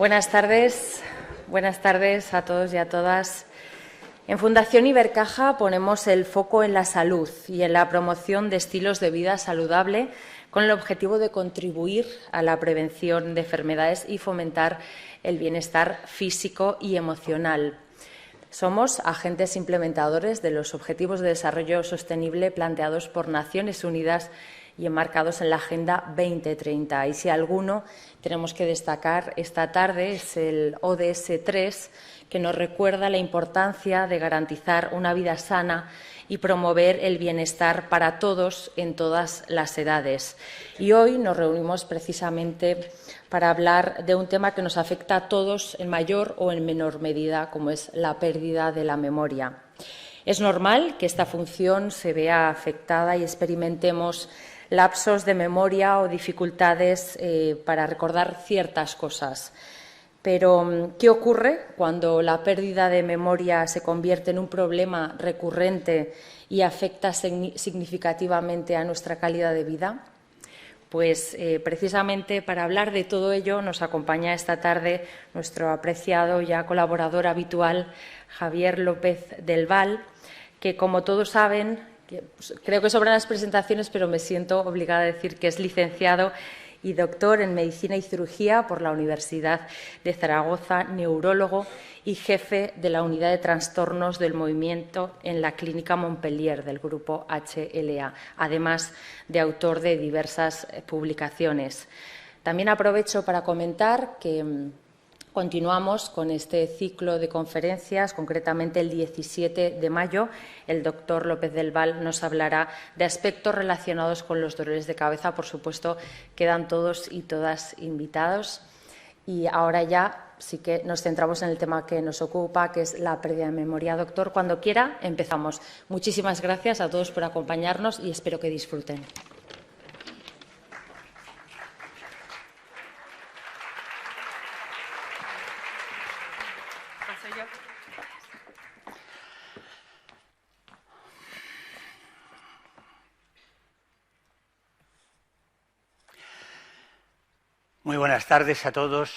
Buenas tardes a todos y a todas. En Fundación Ibercaja ponemos el foco en la salud y en la promoción de estilos de vida saludable con el objetivo de contribuir a la prevención de enfermedades y fomentar el bienestar físico y emocional. Somos agentes implementadores de los Objetivos de Desarrollo Sostenible planteados por Naciones Unidas y enmarcados en la Agenda 2030. Y si alguno tenemos que destacar esta tarde es el ODS 3, que nos recuerda la importancia de garantizar una vida sana y promover el bienestar para todos en todas las edades. Y hoy nos reunimos precisamente para hablar de un tema que nos afecta a todos en mayor o en menor medida, como es la pérdida de la memoria. Es normal que esta función se vea afectada y experimentemos lapsos de memoria o dificultades para recordar ciertas cosas. Pero, ¿qué ocurre cuando la pérdida de memoria se convierte en un problema recurrente y afecta significativamente a nuestra calidad de vida? Pues precisamente para hablar de todo ello nos acompaña esta tarde nuestro apreciado ya colaborador habitual, Javier López del Val, que, como todos saben, creo que sobran las presentaciones, pero me siento obligada a decir que es licenciado y doctor en Medicina y Cirugía por la Universidad de Zaragoza, neurólogo y jefe de la Unidad de Trastornos del Movimiento en la Clínica Montpellier del Grupo HLA, además de autor de diversas publicaciones. También aprovecho para comentar que continuamos con este ciclo de conferencias, concretamente el 17 de mayo. El doctor López del Val nos hablará de aspectos relacionados con los dolores de cabeza. Por supuesto, quedan todos y todas invitados. Y ahora ya sí que nos centramos en el tema que nos ocupa, que es la pérdida de memoria. Doctor, cuando quiera, empezamos. Muchísimas gracias a todos por acompañarnos y espero que disfruten. Muy buenas tardes a todos.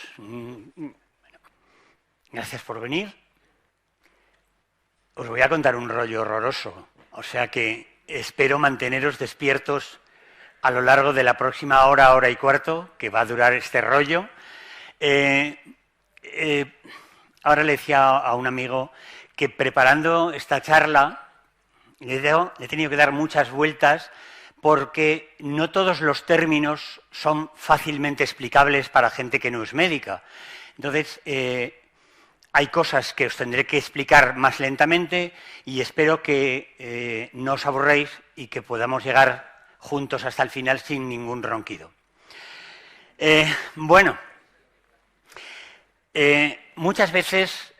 Gracias por venir. Os voy a contar un rollo horroroso, o sea que espero manteneros despiertos a lo largo de la próxima hora, hora y cuarto, que va a durar este rollo. Ahora le decía a un amigo que preparando esta charla le he tenido que dar muchas vueltas porque no todos los términos son fácilmente explicables para gente que no es médica. Entonces, hay cosas que os tendré que explicar más lentamente y espero que no os aburréis y que podamos llegar juntos hasta el final sin ningún ronquido. Muchas veces,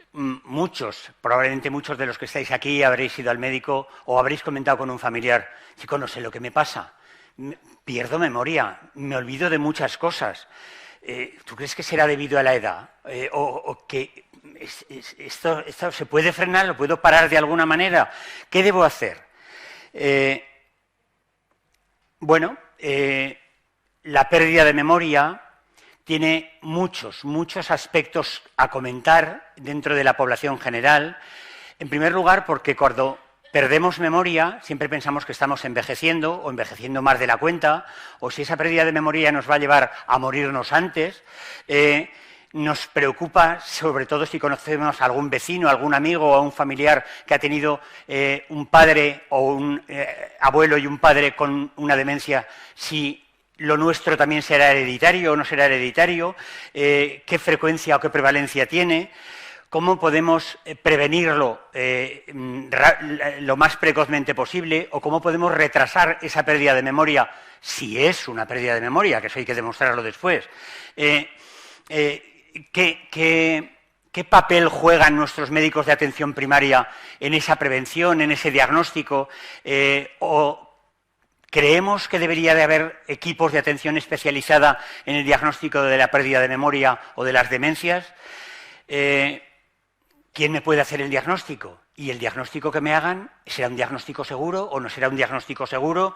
probablemente muchos de los que estáis aquí habréis ido al médico o habréis comentado con un familiar: chico, no sé lo que me pasa, pierdo memoria, me olvido de muchas cosas. ¿Tú crees que será debido a la edad? ¿O que esto se puede frenar? ¿Lo puedo parar de alguna manera? ¿Qué debo hacer? La pérdida de memoria tiene muchos aspectos a comentar dentro de la población general. En primer lugar, porque cuando perdemos memoria siempre pensamos que estamos envejeciendo o envejeciendo más de la cuenta, o si esa pérdida de memoria nos va a llevar a morirnos antes. Nos preocupa, sobre todo si conocemos a algún vecino, algún amigo o a un familiar que ha tenido un padre o un abuelo y un padre con una demencia, si lo nuestro también será hereditario o no será hereditario, qué frecuencia o qué prevalencia tiene, cómo podemos prevenirlo lo más precozmente posible, o cómo podemos retrasar esa pérdida de memoria, si es una pérdida de memoria, que eso hay que demostrarlo después. ¿Qué papel juegan nuestros médicos de atención primaria en esa prevención, en ese diagnóstico? ¿Creemos que debería de haber equipos de atención especializada en el diagnóstico de la pérdida de memoria o de las demencias? ¿Quién me puede hacer el diagnóstico? ¿Y el diagnóstico que me hagan será un diagnóstico seguro o no será un diagnóstico seguro?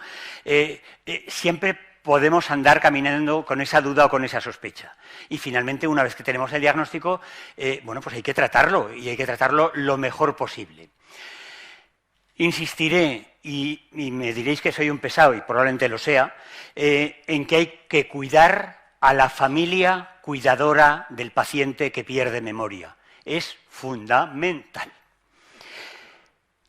Siempre podemos andar caminando con esa duda o con esa sospecha. Y finalmente, una vez que tenemos el diagnóstico, bueno, pues hay que tratarlo, y hay que tratarlo lo mejor posible. Insistiré, y me diréis que soy un pesado, y probablemente lo sea, en que hay que cuidar a la familia cuidadora del paciente que pierde memoria. Es fundamental.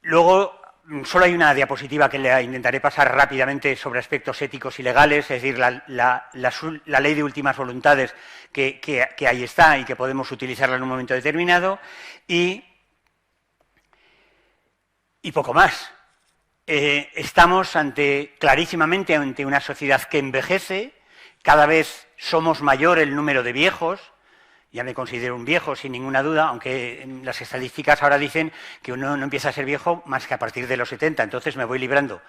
Luego, solo hay una diapositiva que le intentaré pasar rápidamente sobre aspectos éticos y legales, es decir, la ley de últimas voluntades que ahí está y que podemos utilizarla en un momento determinado, y poco más. Estamos clarísimamente ante una sociedad que envejece, cada vez somos mayor el número de viejos. Ya me considero un viejo, sin ninguna duda, aunque las estadísticas ahora dicen que uno no empieza a ser viejo más que a partir de los 70, entonces me voy librando.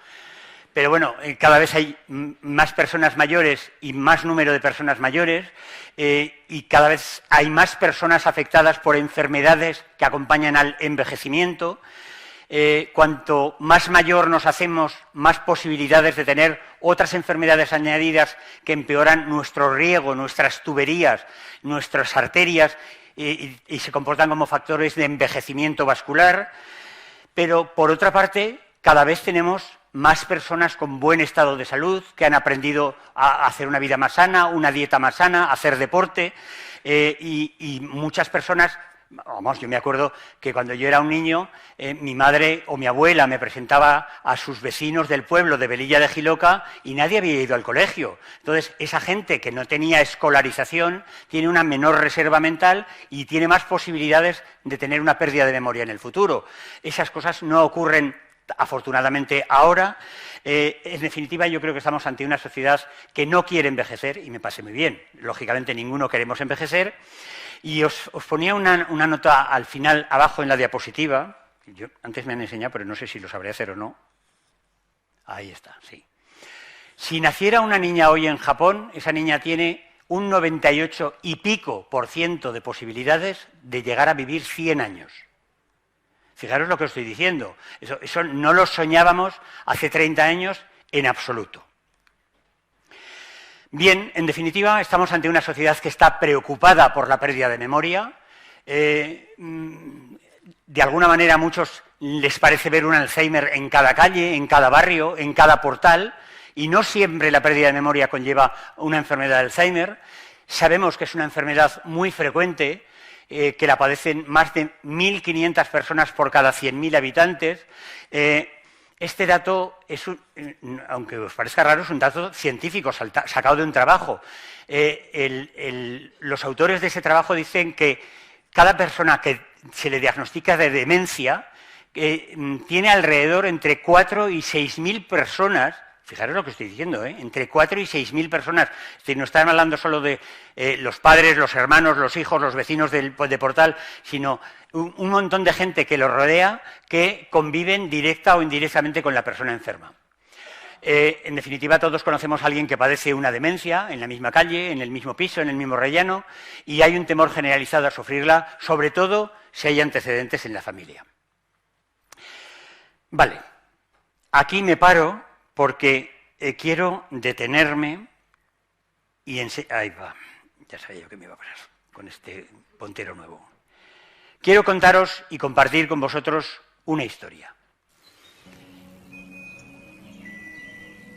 Pero bueno, cada vez hay más personas mayores y más número de personas mayores, y cada vez hay más personas afectadas por enfermedades que acompañan al envejecimiento. Cuanto más mayor nos hacemos, más posibilidades de tener otras enfermedades añadidas que empeoran nuestro riego, nuestras tuberías, nuestras arterias, y se comportan como factores de envejecimiento vascular. Pero, por otra parte, cada vez tenemos más personas con buen estado de salud, que han aprendido a hacer una vida más sana, una dieta más sana, a hacer deporte, y muchas personas. Vamos, yo me acuerdo que cuando yo era un niño, mi madre o mi abuela me presentaba a sus vecinos del pueblo de Velilla de Jiloca y nadie había ido al colegio. Entonces, esa gente que no tenía escolarización tiene una menor reserva mental y tiene más posibilidades de tener una pérdida de memoria en el futuro. Esas cosas no ocurren, afortunadamente, ahora. En definitiva, yo creo que estamos ante una sociedad que no quiere envejecer, y me parece muy bien. Lógicamente, ninguno queremos envejecer. Y os ponía una nota al final, abajo en la diapositiva. Antes me han enseñado, pero no sé si lo sabré hacer o no. Ahí está, sí. Si naciera una niña hoy en Japón, esa niña tiene un 98 y pico % de posibilidades de llegar a vivir 100 años. Fijaros lo que os estoy diciendo. Eso no lo soñábamos hace 30 años en absoluto. Bien, en definitiva, estamos ante una sociedad que está preocupada por la pérdida de memoria. De alguna manera a muchos les parece ver un Alzheimer en cada calle, en cada barrio, en cada portal, y no siempre la pérdida de memoria conlleva una enfermedad de Alzheimer. Sabemos que es una enfermedad muy frecuente, que la padecen más de 1.500 personas por cada 100.000 habitantes. Este dato, aunque os parezca raro, es un dato científico sacado de un trabajo. Los autores de ese trabajo dicen que cada persona que se le diagnostica de demencia tiene alrededor entre 4 y 6.000 personas. Fijaros lo que estoy diciendo, entre 4 y 6.000 personas. Es decir, no están hablando solo de los padres, los hermanos, los hijos, los vecinos de portal, sino un montón de gente que lo rodea, que conviven directa o indirectamente con la persona enferma. En definitiva, todos conocemos a alguien que padece una demencia en la misma calle, en el mismo piso, en el mismo rellano, y hay un temor generalizado a sufrirla, sobre todo si hay antecedentes en la familia. Vale, aquí me paro porque quiero detenerme y ahí va, ya sabía yo que me iba a parar con este puntero nuevo. Quiero contaros y compartir con vosotros una historia.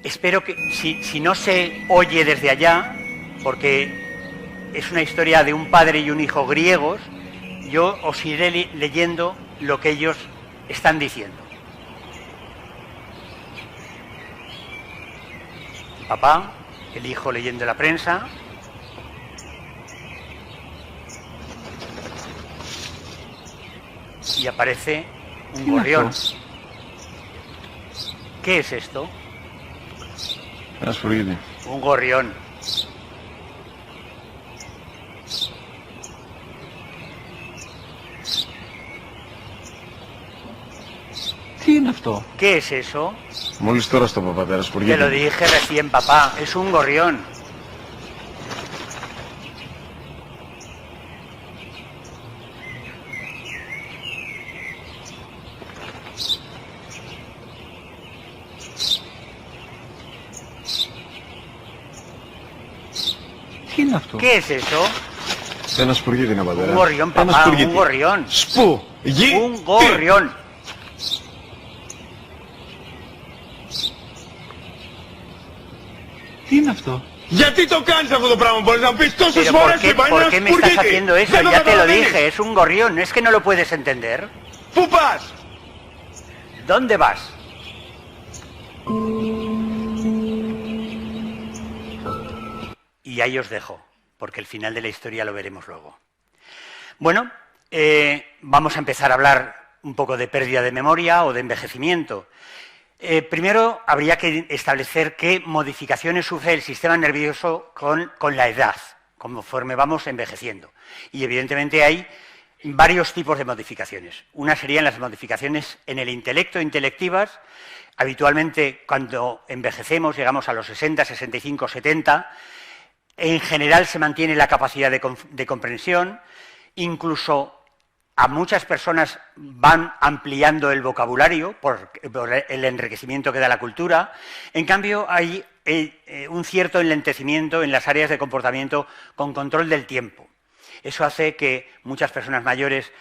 Espero que, si no se oye desde allá, porque es una historia de un padre y un hijo griegos, yo os iré leyendo lo que ellos están diciendo. El papá, el hijo leyendo la prensa. Y aparece un gorrión. ¿Qué es esto? Un gorrión. ¿Qué es eso? Te lo dije recién, papá. Es un gorrión. Τι είναι αυτό? ¿Qué es eso? Ένα σπουργίτη είναι, πατέρα. Un gorrión, papá, un gorrión. Σπου, γη, Un gorrión. Τι είναι αυτό? Γιατί το κάνεις αυτό το πράγμα, μπορείς να μου πεις τόσες Pero φορές ¿por qué me estás haciendo eso? Ya te lo dije, es un gorrión, es que no lo puedes entender. Πού πας? ¿Dónde vas? Y ahí os dejo, porque el final de la historia lo veremos luego. Bueno, vamos a empezar a hablar un poco de pérdida de memoria o de envejecimiento. Primero, habría que establecer qué modificaciones sufre el sistema nervioso con la edad, conforme vamos envejeciendo. Y evidentemente hay varios tipos de modificaciones. Una serían las modificaciones en el intelecto, intelectivas. Habitualmente, cuando envejecemos, llegamos a los 60, 65, 70, en general se mantiene la capacidad de comprensión, incluso a muchas personas van ampliando el vocabulario por el enriquecimiento que da la cultura. En cambio, hay un cierto enlentecimiento en las áreas de comportamiento con control del tiempo. Eso hace que muchas personas mayores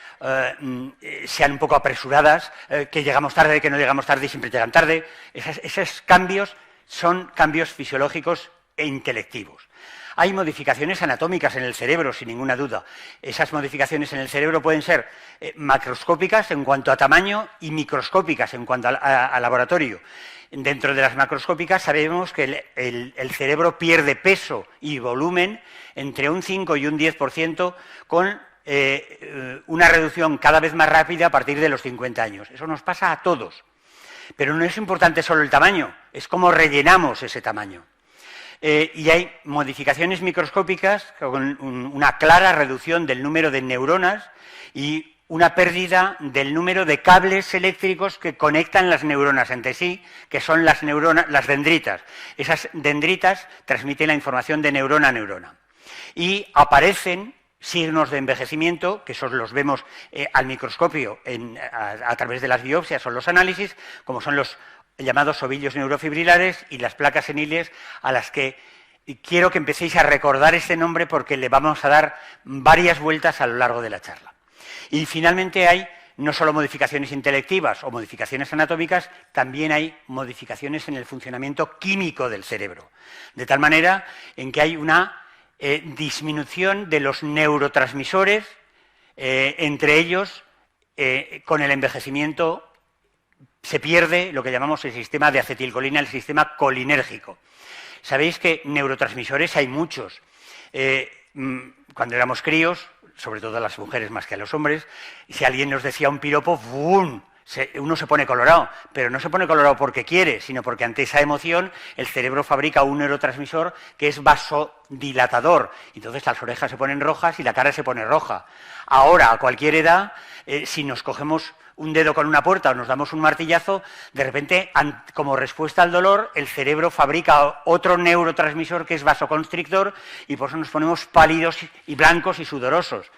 sean un poco apresuradas, que llegamos tarde, que no llegamos tarde y siempre llegan tarde. Esos cambios son cambios fisiológicos e intelectivos. Hay modificaciones anatómicas en el cerebro, sin ninguna duda. Esas modificaciones en el cerebro pueden ser macroscópicas en cuanto a tamaño y microscópicas en cuanto a laboratorio. Dentro de las macroscópicas sabemos que el cerebro pierde peso y volumen entre un 5 y un 10% con una reducción cada vez más rápida a partir de los 50 años. Eso nos pasa a todos. Pero no es importante solo el tamaño, es cómo rellenamos ese tamaño. Y hay modificaciones microscópicas con una clara reducción del número de neuronas y una pérdida del número de cables eléctricos que conectan las neuronas entre sí, que son las dendritas. Esas dendritas transmiten la información de neurona a neurona. Y aparecen signos de envejecimiento, que esos los vemos al microscopio a través de las biopsias o los análisis, como son los llamados ovillos neurofibrilares y las placas seniles, a las que quiero que empecéis a recordar este nombre porque le vamos a dar varias vueltas a lo largo de la charla. Y finalmente hay no solo modificaciones intelectivas o modificaciones anatómicas, también hay modificaciones en el funcionamiento químico del cerebro, de tal manera en que hay una disminución de los neurotransmisores, entre ellos, con el envejecimiento, se pierde lo que llamamos el sistema de acetilcolina, el sistema colinérgico. Sabéis que neurotransmisores hay muchos. Cuando éramos críos, sobre todo a las mujeres más que a los hombres, si alguien nos decía un piropo, ¡bum!, uno se pone colorado, pero no se pone colorado porque quiere, sino porque ante esa emoción el cerebro fabrica un neurotransmisor que es vasodilatador. Entonces las orejas se ponen rojas y la cara se pone roja. Ahora, a cualquier edad, si nos cogemos un dedo con una puerta o nos damos un martillazo, de repente, como respuesta al dolor, el cerebro fabrica otro neurotransmisor que es vasoconstrictor y por eso nos ponemos pálidos y blancos y sudorosos.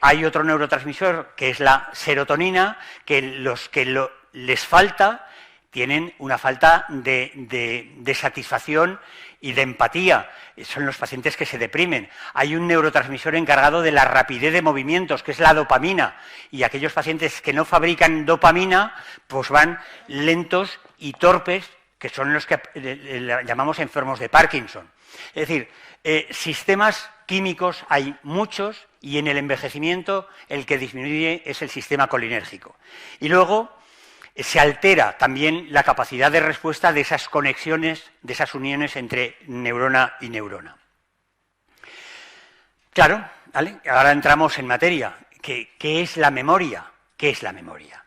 Hay otro neurotransmisor que es la serotonina, que los que les falta tienen una falta de satisfacción y de empatía. Son los pacientes que se deprimen. Hay un neurotransmisor encargado de la rapidez de movimientos, que es la dopamina, y aquellos pacientes que no fabrican dopamina, pues van lentos y torpes, que son los que llamamos enfermos de Parkinson. Es decir, sistemas químicos hay muchos, y en el envejecimiento el que disminuye es el sistema colinérgico. Y luego se altera también la capacidad de respuesta de esas conexiones, de esas uniones entre neurona y neurona. Claro, ¿vale? Ahora entramos en materia. ¿Qué es la memoria? ¿Qué es la memoria?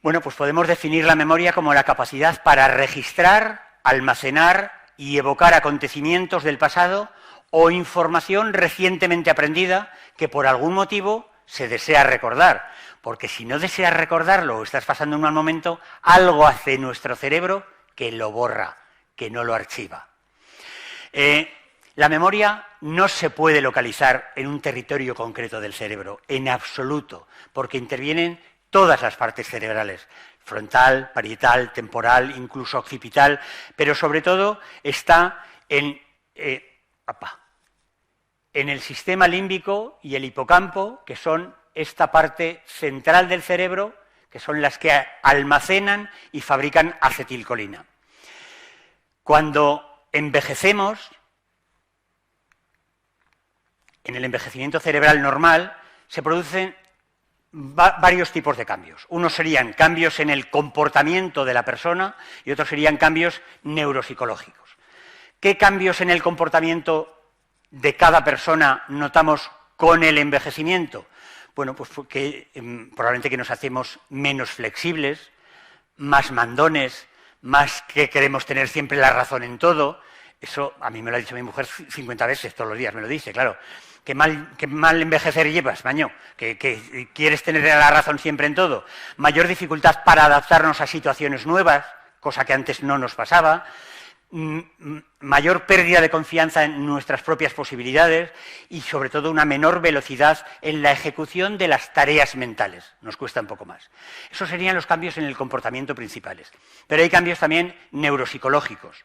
Bueno, pues podemos definir la memoria como la capacidad para registrar, almacenar y evocar acontecimientos del pasado o información recientemente aprendida que por algún motivo se desea recordar. Porque si no deseas recordarlo o estás pasando un mal momento, algo hace nuestro cerebro que lo borra, que no lo archiva. La memoria no se puede localizar en un territorio concreto del cerebro, en absoluto, porque intervienen todas las partes cerebrales, frontal, parietal, temporal, incluso occipital, pero sobre todo está en en el sistema límbico y el hipocampo, que son esta parte central del cerebro, que son las que almacenan y fabrican acetilcolina. Cuando envejecemos, en el envejecimiento cerebral normal, se producen varios tipos de cambios. Unos serían cambios en el comportamiento de la persona y otros serían cambios neuropsicológicos. ¿Qué cambios en el comportamiento de cada persona notamos con el envejecimiento? Bueno, pues que probablemente que nos hacemos menos flexibles, más mandones, más que queremos tener siempre la razón en todo. Eso a mí me lo ha dicho mi mujer 50 veces todos los días, me lo dice, claro. Qué mal envejecer llevas, Maño, que quieres tener la razón siempre en todo. Mayor dificultad para adaptarnos a situaciones nuevas, cosa que antes no nos pasaba. Mayor pérdida de confianza en nuestras propias posibilidades y, sobre todo, una menor velocidad en la ejecución de las tareas mentales. Nos cuesta un poco más. Esos serían los cambios en el comportamiento principales. Pero hay cambios también neuropsicológicos.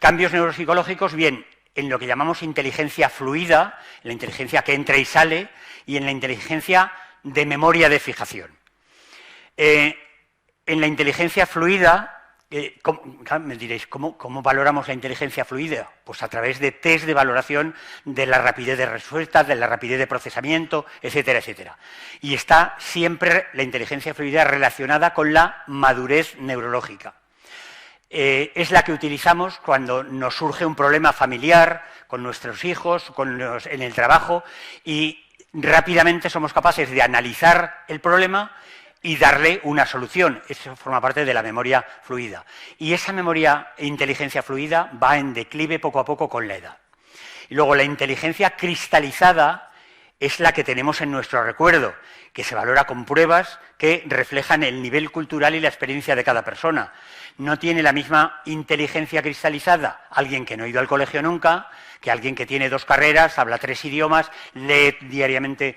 Cambios neuropsicológicos, bien, en lo que llamamos inteligencia fluida, en la inteligencia que entra y sale, y en la inteligencia de memoria de fijación. En la inteligencia fluida, me diréis, ¿cómo valoramos la inteligencia fluida? Pues a través de test de valoración de la rapidez de respuesta, de la rapidez de procesamiento, etcétera, etcétera. Y está siempre la inteligencia fluida relacionada con la madurez neurológica. Es la que utilizamos cuando nos surge un problema familiar, con nuestros hijos, en el trabajo, y rápidamente somos capaces de analizar el problema y darle una solución. Eso forma parte de la memoria fluida. Y esa memoria e inteligencia fluida va en declive poco a poco con la edad. Y luego la inteligencia cristalizada es la que tenemos en nuestro recuerdo, que se valora con pruebas que reflejan el nivel cultural y la experiencia de cada persona. No tiene la misma inteligencia cristalizada alguien que no ha ido al colegio nunca, que alguien que tiene 2 carreras, habla 3 idiomas, lee diariamente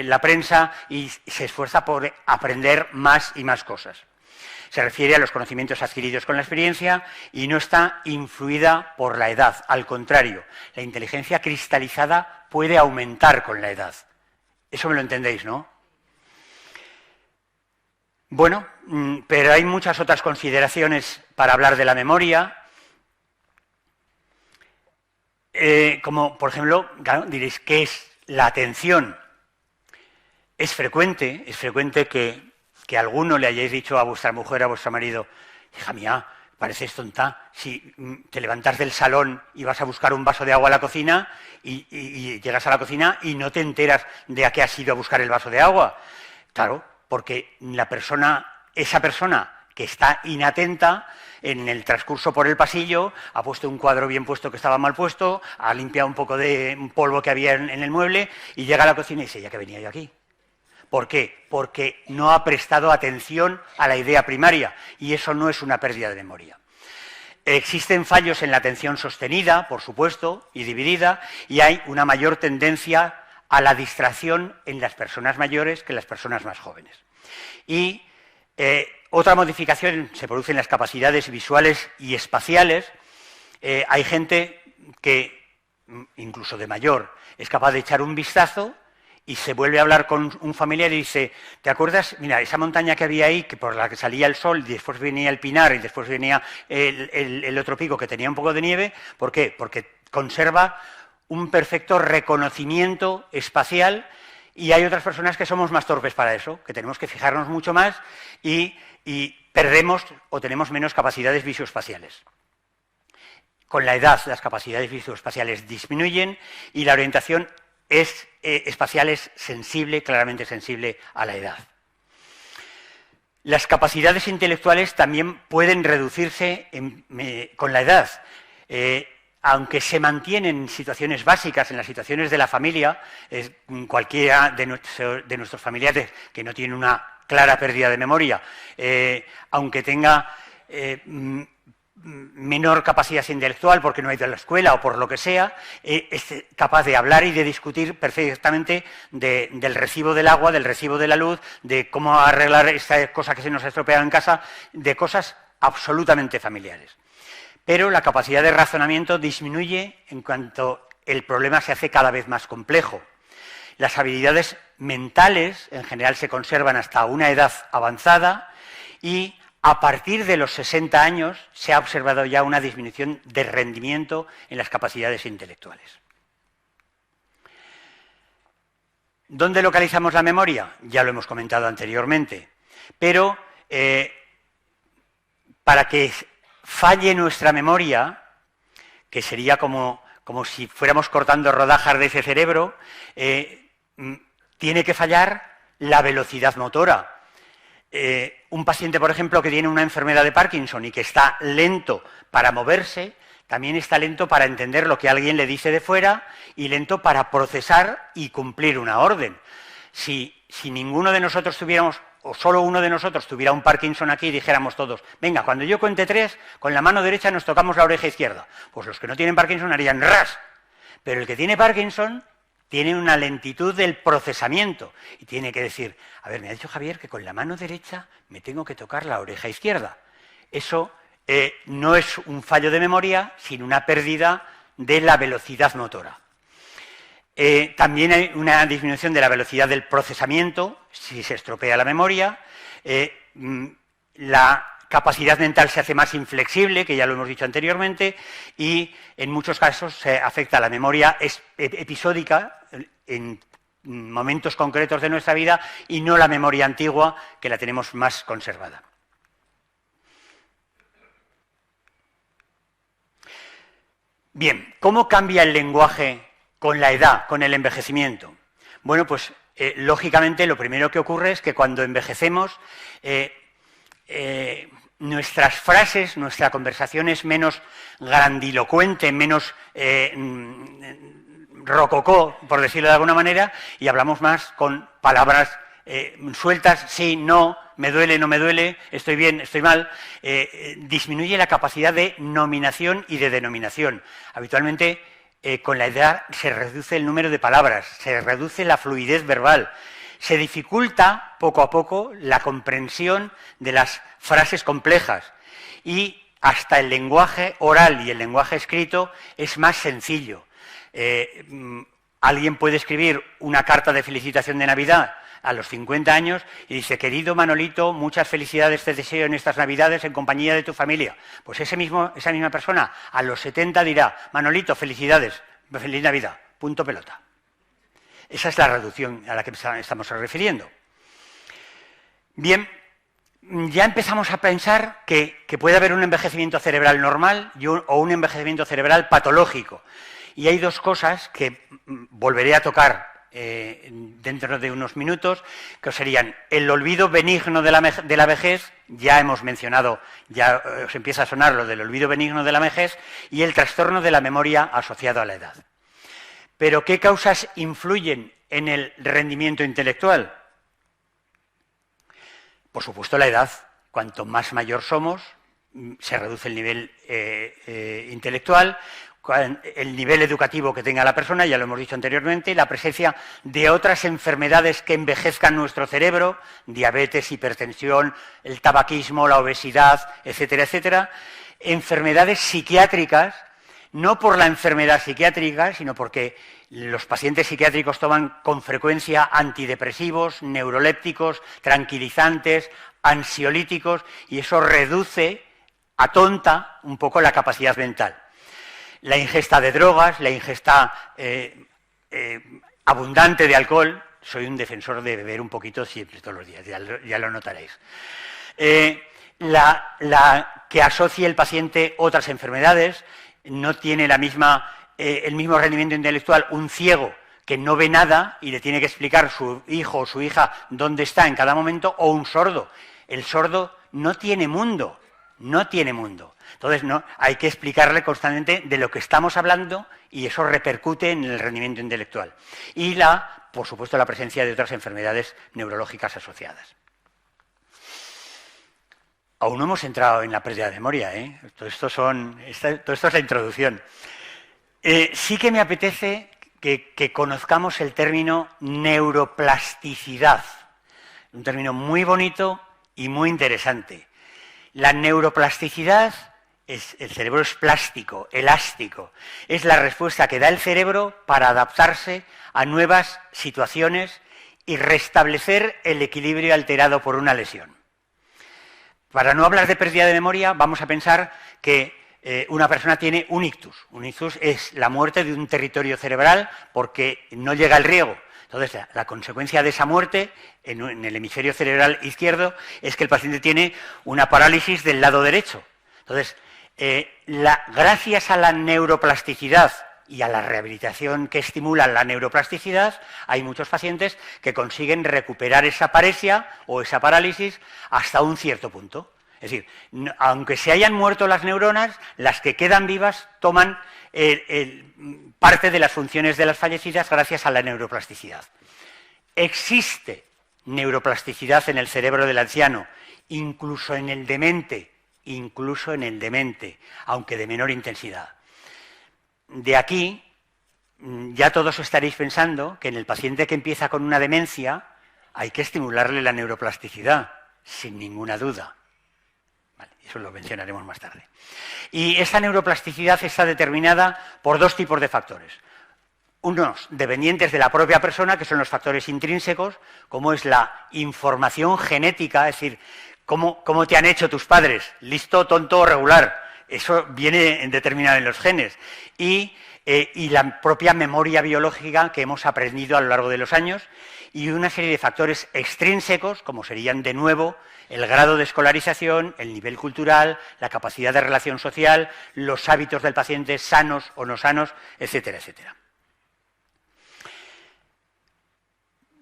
la prensa y se esfuerza por aprender más y más cosas. Se refiere a los conocimientos adquiridos con la experiencia y no está influida por la edad. Al contrario, la inteligencia cristalizada puede aumentar con la edad. Eso me lo entendéis, ¿no? Bueno, pero hay muchas otras consideraciones para hablar de la memoria. Como, por ejemplo, claro, diréis, ¿qué es la atención? Es frecuente que a alguno le hayáis dicho a vuestra mujer, a vuestro marido, hija mía, pareces tonta, si te levantas del salón y vas a buscar un vaso de agua a la cocina y llegas a la cocina y no te enteras de a qué has ido a buscar el vaso de agua. Claro, porque esa persona que está inatenta, en el transcurso por el pasillo, ha puesto un cuadro bien puesto que estaba mal puesto, ha limpiado un poco de polvo que había en el mueble y llega a la cocina y dice, ¿ya que venía yo aquí? ¿Por qué? Porque no ha prestado atención a la idea primaria y eso no es una pérdida de memoria. Existen fallos en la atención sostenida, por supuesto, y dividida, y hay una mayor tendencia a la distracción en las personas mayores que en las personas más jóvenes. Y otra modificación se produce en las capacidades visuales y espaciales. Hay gente que, incluso de mayor, es capaz de echar un vistazo y se vuelve a hablar con un familiar y dice, ¿te acuerdas? Mira, esa montaña que había ahí, que por la que salía el sol, y después venía el pinar, y después venía el otro pico que tenía un poco de nieve. ¿Por qué? Porque conserva un perfecto reconocimiento espacial, y hay otras personas que somos más torpes para eso, que tenemos que fijarnos mucho más y perdemos o tenemos menos capacidades visoespaciales. Con la edad, las capacidades visoespaciales disminuyen y la orientación espacial es sensible, claramente sensible a la edad. Las capacidades intelectuales también pueden reducirse con la edad. Aunque se mantienen en situaciones básicas, en las situaciones de la familia, cualquiera de nuestros familiares que no tiene una clara pérdida de memoria, aunque tenga menor capacidad intelectual porque no ha ido a la escuela o por lo que sea, es capaz de hablar y de discutir perfectamente del recibo del agua, del recibo de la luz, de cómo arreglar esta cosa que se nos ha estropeado en casa, de cosas absolutamente familiares. pero la capacidad de razonamiento disminuye en cuanto el problema se hace cada vez más complejo. Las habilidades mentales en general se conservan hasta una edad avanzada y a partir de los 60 años se ha observado ya una disminución de rendimiento en las capacidades intelectuales. ¿Dónde localizamos la memoria? Ya lo hemos comentado anteriormente, pero para que falle nuestra memoria, que sería como si fuéramos cortando rodajas de ese cerebro, tiene que fallar la velocidad motora. Un paciente, por ejemplo, que tiene una enfermedad de Parkinson y que está lento para moverse, también está lento para entender lo que alguien le dice de fuera y lento para procesar y cumplir una orden. Si ninguno de nosotros tuviéramos, o solo uno de nosotros tuviera un Parkinson aquí y dijéramos todos, venga, cuando yo cuente 3, con la mano derecha nos tocamos la oreja izquierda. Pues los que no tienen Parkinson harían ras. Pero el que tiene Parkinson tiene una lentitud del procesamiento y tiene que decir, a ver, me ha dicho Javier que con la mano derecha me tengo que tocar la oreja izquierda. Eso no es un fallo de memoria, sino una pérdida de la velocidad motora. También hay una disminución de la velocidad del procesamiento, si se estropea la memoria. La capacidad mental se hace más inflexible, que ya lo hemos dicho anteriormente, y en muchos casos se afecta a la memoria episódica en momentos concretos de nuestra vida y no la memoria antigua, que la tenemos más conservada. Bien, ¿cómo cambia el lenguaje con la edad, con el envejecimiento? Bueno, pues lógicamente lo primero que ocurre es que cuando envejecemos nuestras frases, nuestra conversación es menos grandilocuente, menos rococó, por decirlo de alguna manera, y hablamos más con palabras sueltas, sí, no, me duele, no me duele, estoy bien, estoy mal. Disminuye la capacidad de nominación y de denominación. Habitualmente, con la edad se reduce el número de palabras, se reduce la fluidez verbal, se dificulta poco a poco la comprensión de las frases complejas y hasta el lenguaje oral y el lenguaje escrito es más sencillo. Alguien puede escribir una carta de felicitación de Navidad a los 50 años y dice, querido Manolito, muchas felicidades te deseo en estas Navidades en compañía de tu familia. Pues esa misma persona a los 70 dirá, Manolito, felicidades, feliz Navidad, punto pelota. Esa es la reducción a la que estamos refiriendo. Bien, ya empezamos a pensar que puede haber un envejecimiento cerebral normal o un envejecimiento cerebral patológico. Y hay dos cosas que volveré a tocar dentro de unos minutos, que serían el olvido benigno de la vejez, ya hemos mencionado, ya os empieza a sonar lo del olvido benigno de la vejez, y el trastorno de la memoria asociado a la edad. Pero ¿qué causas influyen en el rendimiento intelectual? Por supuesto la edad. Cuanto más mayor somos, se reduce el nivel intelectual, el nivel educativo que tenga la persona, ya lo hemos dicho anteriormente, la presencia de otras enfermedades que envejezcan nuestro cerebro, diabetes, hipertensión, el tabaquismo, la obesidad, etcétera, etcétera, enfermedades psiquiátricas, no por la enfermedad psiquiátrica, sino porque los pacientes psiquiátricos toman con frecuencia antidepresivos, neurolépticos, tranquilizantes, ansiolíticos, y eso reduce, atonta un poco la capacidad mental. La ingesta de drogas, la ingesta abundante de alcohol, soy un defensor de beber un poquito siempre, todos los días, ya lo notaréis. La que asocie el paciente otras enfermedades, no tiene el mismo rendimiento intelectual un ciego que no ve nada y le tiene que explicar su hijo o su hija dónde está en cada momento, o un sordo. El sordo no tiene mundo, no tiene mundo. Entonces hay que explicarle constantemente de lo que estamos hablando y eso repercute en el rendimiento intelectual. Y por supuesto, la presencia de otras enfermedades neurológicas asociadas. Aún no hemos entrado en la pérdida de memoria, ¿eh? Todo esto es la introducción. Sí que me apetece que conozcamos el término neuroplasticidad, un término muy bonito y muy interesante. La neuroplasticidad el cerebro es plástico, elástico. Es la respuesta que da el cerebro para adaptarse a nuevas situaciones y restablecer el equilibrio alterado por una lesión. Para no hablar de pérdida de memoria, vamos a pensar que una persona tiene un ictus. Un ictus es la muerte de un territorio cerebral porque no llega el riego. Entonces, la consecuencia de esa muerte en el hemisferio cerebral izquierdo es que el paciente tiene una parálisis del lado derecho. Entonces, gracias a la neuroplasticidad y a la rehabilitación que estimula la neuroplasticidad, hay muchos pacientes que consiguen recuperar esa paresia o esa parálisis hasta un cierto punto. Es decir, aunque se hayan muerto las neuronas, las que quedan vivas toman parte de las funciones de las fallecidas gracias a la neuroplasticidad. Existe neuroplasticidad en el cerebro del anciano, incluso en el demente, aunque de menor intensidad. De aquí, ya todos estaréis pensando que en el paciente que empieza con una demencia hay que estimularle la neuroplasticidad, sin ninguna duda. Vale, eso lo mencionaremos más tarde. Y esta neuroplasticidad está determinada por dos tipos de factores. Unos dependientes de la propia persona, que son los factores intrínsecos, como es la información genética, es decir, cómo te han hecho tus padres, listo, tonto o regular. Eso viene determinado en los genes. Y la propia memoria biológica que hemos aprendido a lo largo de los años, y una serie de factores extrínsecos, como serían, de nuevo, el grado de escolarización, el nivel cultural, la capacidad de relación social, los hábitos del paciente, sanos o no sanos, etcétera, etcétera.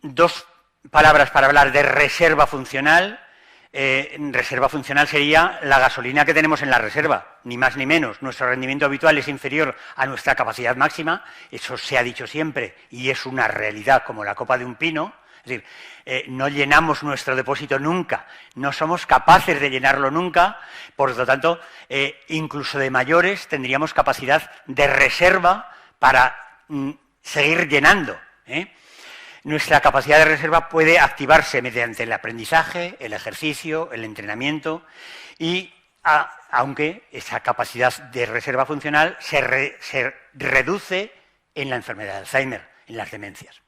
Dos palabras para hablar de reserva funcional. Reserva funcional sería la gasolina que tenemos en la reserva, ni más ni menos. Nuestro rendimiento habitual es inferior a nuestra capacidad máxima, eso se ha dicho siempre y es una realidad como la copa de un pino. Es decir, no llenamos nuestro depósito nunca, no somos capaces de llenarlo nunca, por lo tanto, incluso de mayores tendríamos capacidad de reserva para seguir llenando. Nuestra capacidad de reserva puede activarse mediante el aprendizaje, el ejercicio, el entrenamiento, y aunque esa capacidad de reserva funcional se reduce en la enfermedad de Alzheimer, en las demencias.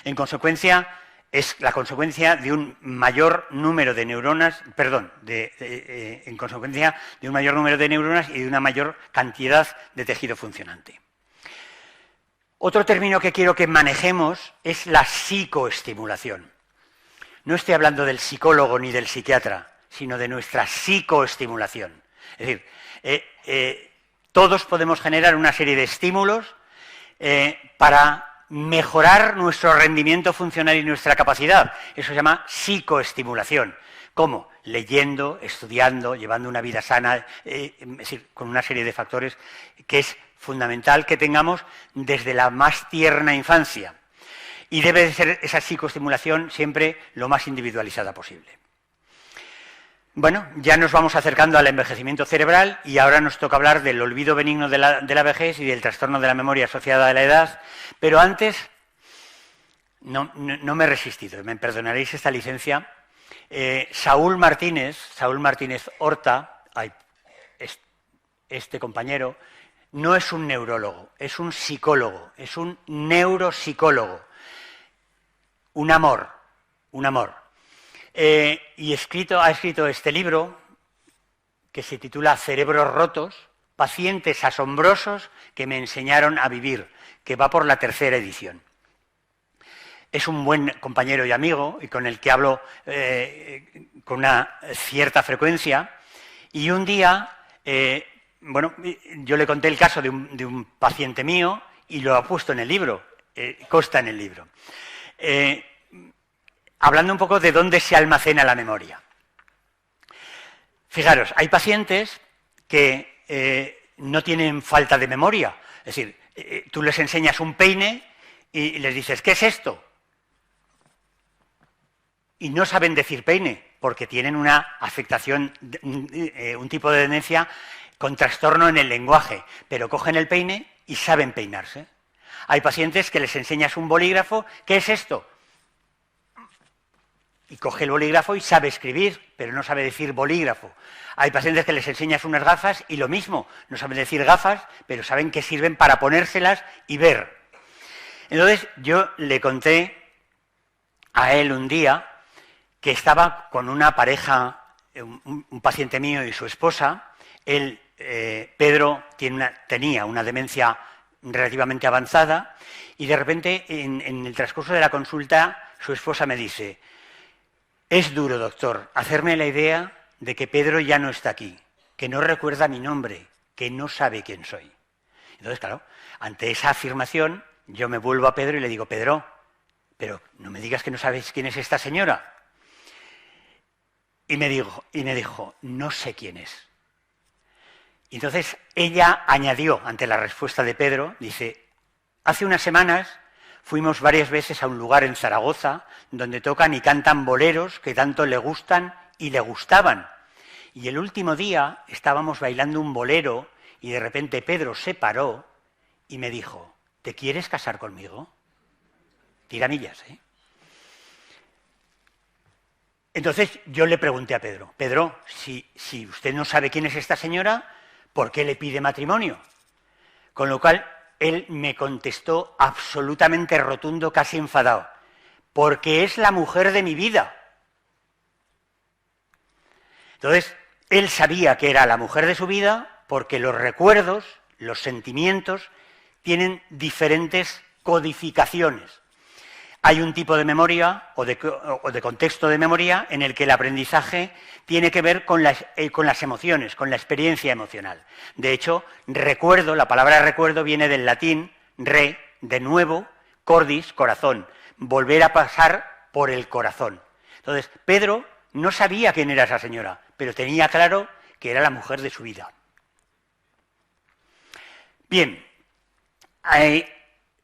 En consecuencia, es la consecuencia de un mayor número de neuronas, en consecuencia de un mayor número de neuronas y de una mayor cantidad de tejido funcionante. Otro término que quiero que manejemos es la psicoestimulación. No estoy hablando del psicólogo ni del psiquiatra, sino de nuestra psicoestimulación. Es decir, todos podemos generar una serie de estímulos para mejorar nuestro rendimiento funcional y nuestra capacidad. Eso se llama psicoestimulación. ¿Cómo? Leyendo, estudiando, llevando una vida sana, es decir, con una serie de factores que es fundamental que tengamos desde la más tierna infancia. Y debe de ser esa psicoestimulación siempre lo más individualizada posible. Bueno, ya nos vamos acercando al envejecimiento cerebral y ahora nos toca hablar del olvido benigno de la vejez y del trastorno de la memoria asociada a la edad, pero antes, no me he resistido, me perdonaréis esta licencia. Saúl Martínez Horta, este compañero, no es un neurólogo, es un psicólogo, es un neuropsicólogo. Un amor. Y ha escrito este libro que se titula Cerebros rotos, pacientes asombrosos que me enseñaron a vivir, que va por la 3ª edición. Es un buen compañero y amigo y con el que hablo con una cierta frecuencia. Y un día, yo le conté el caso de un paciente mío y lo ha puesto en el libro, consta en el libro. Hablando un poco de dónde se almacena la memoria. Fijaros, hay pacientes que no tienen falta de memoria. Es decir, tú les enseñas un peine y les dices, ¿qué es esto? Y no saben decir peine, porque tienen una afectación, un tipo de demencia con trastorno en el lenguaje, pero cogen el peine y saben peinarse. Hay pacientes que les enseñas un bolígrafo, ¿qué es esto? y coge el bolígrafo y sabe escribir, pero no sabe decir bolígrafo. Hay pacientes que les enseñas unas gafas y lo mismo, no saben decir gafas, pero saben que sirven para ponérselas y ver. Entonces yo le conté a él un día que estaba con una pareja, un paciente mío y su esposa. Él, Pedro, tenía una demencia relativamente avanzada y de repente en el transcurso de la consulta su esposa me dice: es duro, doctor, hacerme la idea de que Pedro ya no está aquí, que no recuerda mi nombre, que no sabe quién soy. Entonces, claro, ante esa afirmación yo me vuelvo a Pedro y le digo: Pedro, pero no me digas que no sabes quién es esta señora. Y me dijo, no sé quién es. Y entonces ella añadió, ante la respuesta de Pedro, dice: hace unas semanas fuimos varias veces a un lugar en Zaragoza donde tocan y cantan boleros que tanto le gustan y le gustaban. Y el último día estábamos bailando un bolero y de repente Pedro se paró y me dijo: ¿te quieres casar conmigo? Tiramillas, ¿eh? Entonces yo le pregunté a Pedro: Pedro, si usted no sabe quién es esta señora, ¿por qué le pide matrimonio? Con lo cual él me contestó absolutamente rotundo, casi enfadado: porque es la mujer de mi vida. Entonces, él sabía que era la mujer de su vida porque los recuerdos, los sentimientos, tienen diferentes codificaciones. Hay un tipo de memoria o de contexto de memoria en el que el aprendizaje tiene que ver con las emociones, con la experiencia emocional. De hecho, recuerdo, la palabra recuerdo viene del latín re, de nuevo, cordis, corazón, volver a pasar por el corazón. Entonces, Pedro no sabía quién era esa señora, pero tenía claro que era la mujer de su vida. Bien,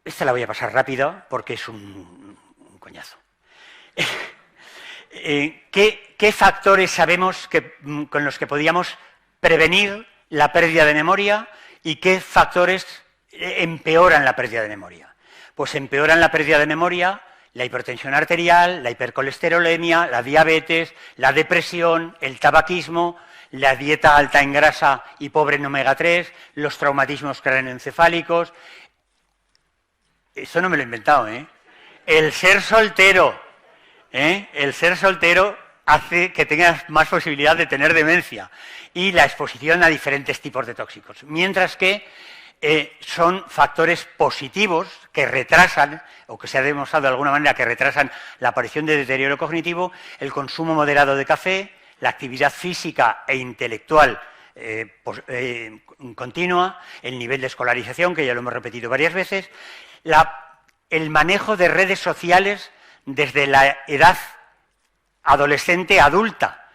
esta la voy a pasar rápido porque es un coñazo. ¿Qué factores sabemos con los que podíamos prevenir la pérdida de memoria y qué factores empeoran la pérdida de memoria? Pues empeoran la pérdida de memoria la hipertensión arterial, la hipercolesterolemia, la diabetes, la depresión, el tabaquismo, la dieta alta en grasa y pobre en omega 3, los traumatismos craneoencefálicos. Eso no me lo he inventado, ¿eh? El ser soltero, el ser soltero hace que tengas más posibilidad de tener demencia y la exposición a diferentes tipos de tóxicos, mientras que son factores positivos que retrasan, o que se ha demostrado de alguna manera que retrasan la aparición de deterioro cognitivo, el consumo moderado de café, la actividad física e intelectual continua, el nivel de escolarización, que ya lo hemos repetido varias veces, el manejo de redes sociales desde la edad adolescente a adulta.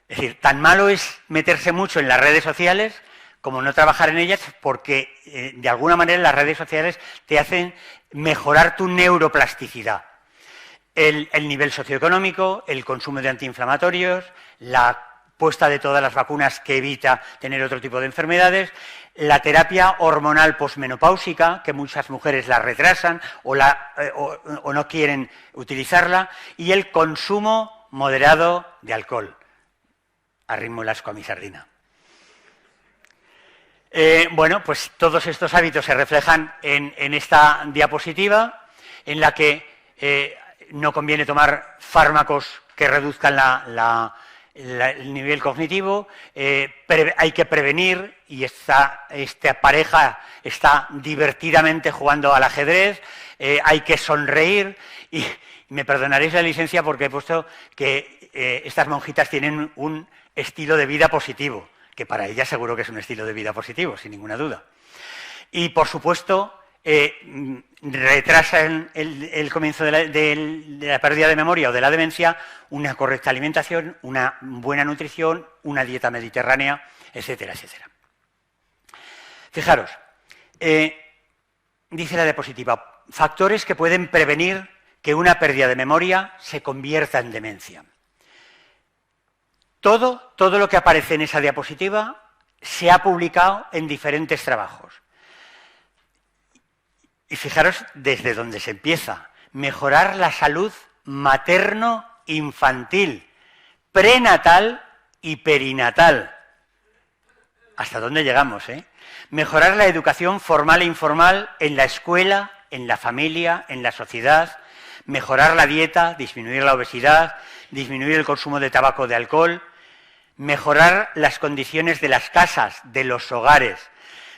Es decir, tan malo es meterse mucho en las redes sociales como no trabajar en ellas, porque de alguna manera las redes sociales te hacen mejorar tu neuroplasticidad. El nivel socioeconómico, el consumo de antiinflamatorios, la puesta de todas las vacunas que evita tener otro tipo de enfermedades, la terapia hormonal posmenopáusica, que muchas mujeres la retrasan o no quieren utilizarla, y el consumo moderado de alcohol. Arrimo el asco a mi sardina. Bueno, pues todos estos hábitos se reflejan en esta diapositiva, en la que no conviene tomar fármacos que reduzcan el nivel cognitivo, hay que prevenir, y esta pareja está divertidamente jugando al ajedrez, hay que sonreír, y me perdonaréis la licencia porque he puesto que estas monjitas tienen un estilo de vida positivo, que para ellas seguro que es un estilo de vida positivo, sin ninguna duda. Y, por supuesto, retrasan el comienzo de la pérdida de memoria o de la demencia una correcta alimentación, una buena nutrición, una dieta mediterránea, etcétera, etcétera. Fijaros, dice la diapositiva, factores que pueden prevenir que una pérdida de memoria se convierta en demencia. Todo lo que aparece en esa diapositiva se ha publicado en diferentes trabajos. Y fijaros desde dónde se empieza. Mejorar la salud infantil, prenatal y perinatal. ¿Hasta dónde llegamos, eh? Mejorar la educación formal e informal en la escuela, en la familia, en la sociedad. Mejorar la dieta, disminuir la obesidad, disminuir el consumo de tabaco, de alcohol. Mejorar las condiciones de las casas, de los hogares.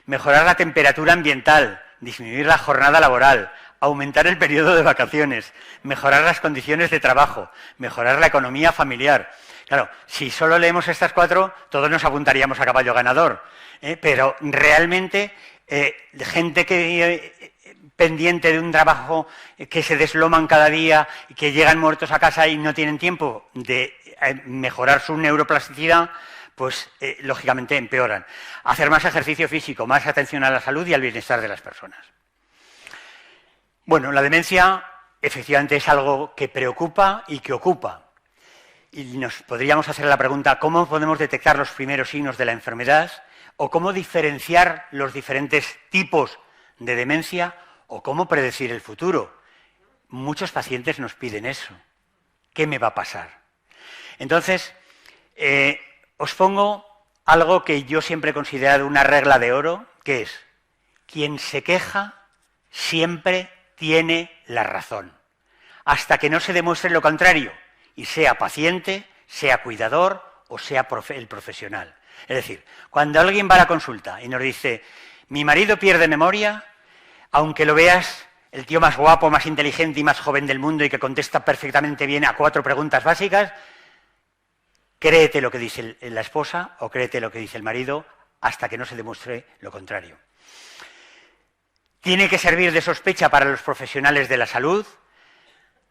Mejorar la temperatura ambiental, disminuir la jornada laboral, aumentar el periodo de vacaciones, mejorar las condiciones de trabajo, mejorar la economía familiar. Claro, si solo leemos estas 4, todos nos apuntaríamos a caballo ganador, pero realmente gente que pendiente de un trabajo que se desloman cada día, que llegan muertos a casa y no tienen tiempo de mejorar su neuroplasticidad, pues lógicamente empeoran. Hacer más ejercicio físico, más atención a la salud y al bienestar de las personas. Bueno, la demencia efectivamente es algo que preocupa y que ocupa. Y nos podríamos hacer la pregunta, ¿cómo podemos detectar los primeros signos de la enfermedad? ¿O cómo diferenciar los diferentes tipos de demencia? ¿O cómo predecir el futuro? Muchos pacientes nos piden eso. ¿Qué me va a pasar? Entonces, os pongo algo que yo siempre he considerado una regla de oro, que es, quien se queja siempre tiene la razón, hasta que no se demuestre lo contrario, y sea paciente, sea cuidador o sea el profesional. Es decir, cuando alguien va a la consulta y nos dice, mi marido pierde memoria, aunque lo veas el tío más guapo, más inteligente y más joven del mundo y que contesta perfectamente bien a 4 preguntas básicas, créete lo que dice la esposa o créete lo que dice el marido hasta que no se demuestre lo contrario. Tiene que servir de sospecha para los profesionales de la salud,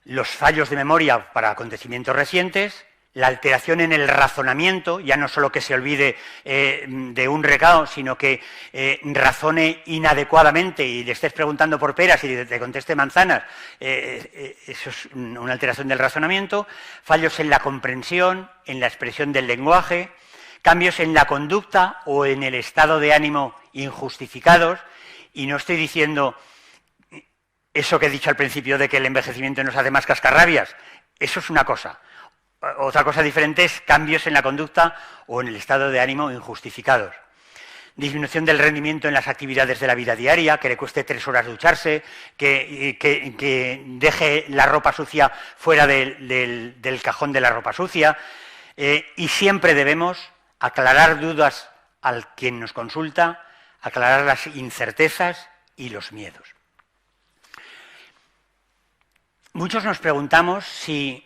los fallos de memoria para acontecimientos recientes, la alteración en el razonamiento, ya no solo que se olvide de un recado, sino que razone inadecuadamente y le estés preguntando por peras y te conteste manzanas, eso es una alteración del razonamiento, fallos en la comprensión, en la expresión del lenguaje, cambios en la conducta o en el estado de ánimo injustificados, y no estoy diciendo eso que he dicho al principio de que el envejecimiento nos hace más cascarrabias, eso es una cosa. Otra cosa diferente es cambios en la conducta o en el estado de ánimo injustificados. Disminución del rendimiento en las actividades de la vida diaria, que le cueste 3 horas ducharse, que deje la ropa sucia fuera del cajón de la ropa sucia. Y siempre debemos aclarar dudas al quien nos consulta, aclarar las incertezas y los miedos. Muchos nos preguntamos si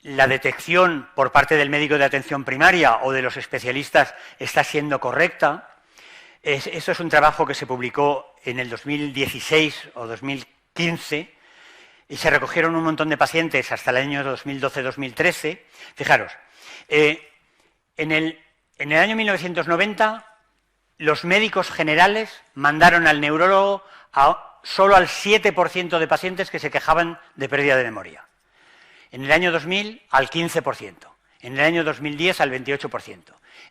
la detección por parte del médico de atención primaria o de los especialistas está siendo correcta. Esto es un trabajo que se publicó en el 2016 o 2015 y se recogieron un montón de pacientes hasta el año 2012-2013. Fijaros, en el año 1990 los médicos generales mandaron al neurólogo solo al 7% de pacientes que se quejaban de pérdida de memoria. En el año 2000 al 15%, en el año 2010 al 28%,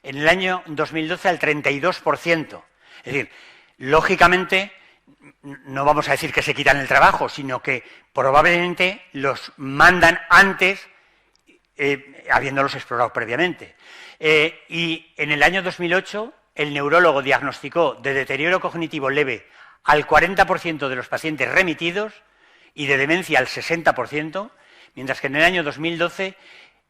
en el año 2012 al 32%. Es decir, lógicamente no vamos a decir que se quitan el trabajo, sino que probablemente los mandan antes, habiéndolos explorado previamente. Y en el año 2008 el neurólogo diagnosticó de deterioro cognitivo leve al 40% de los pacientes remitidos y de demencia al 60%, mientras que en el año 2012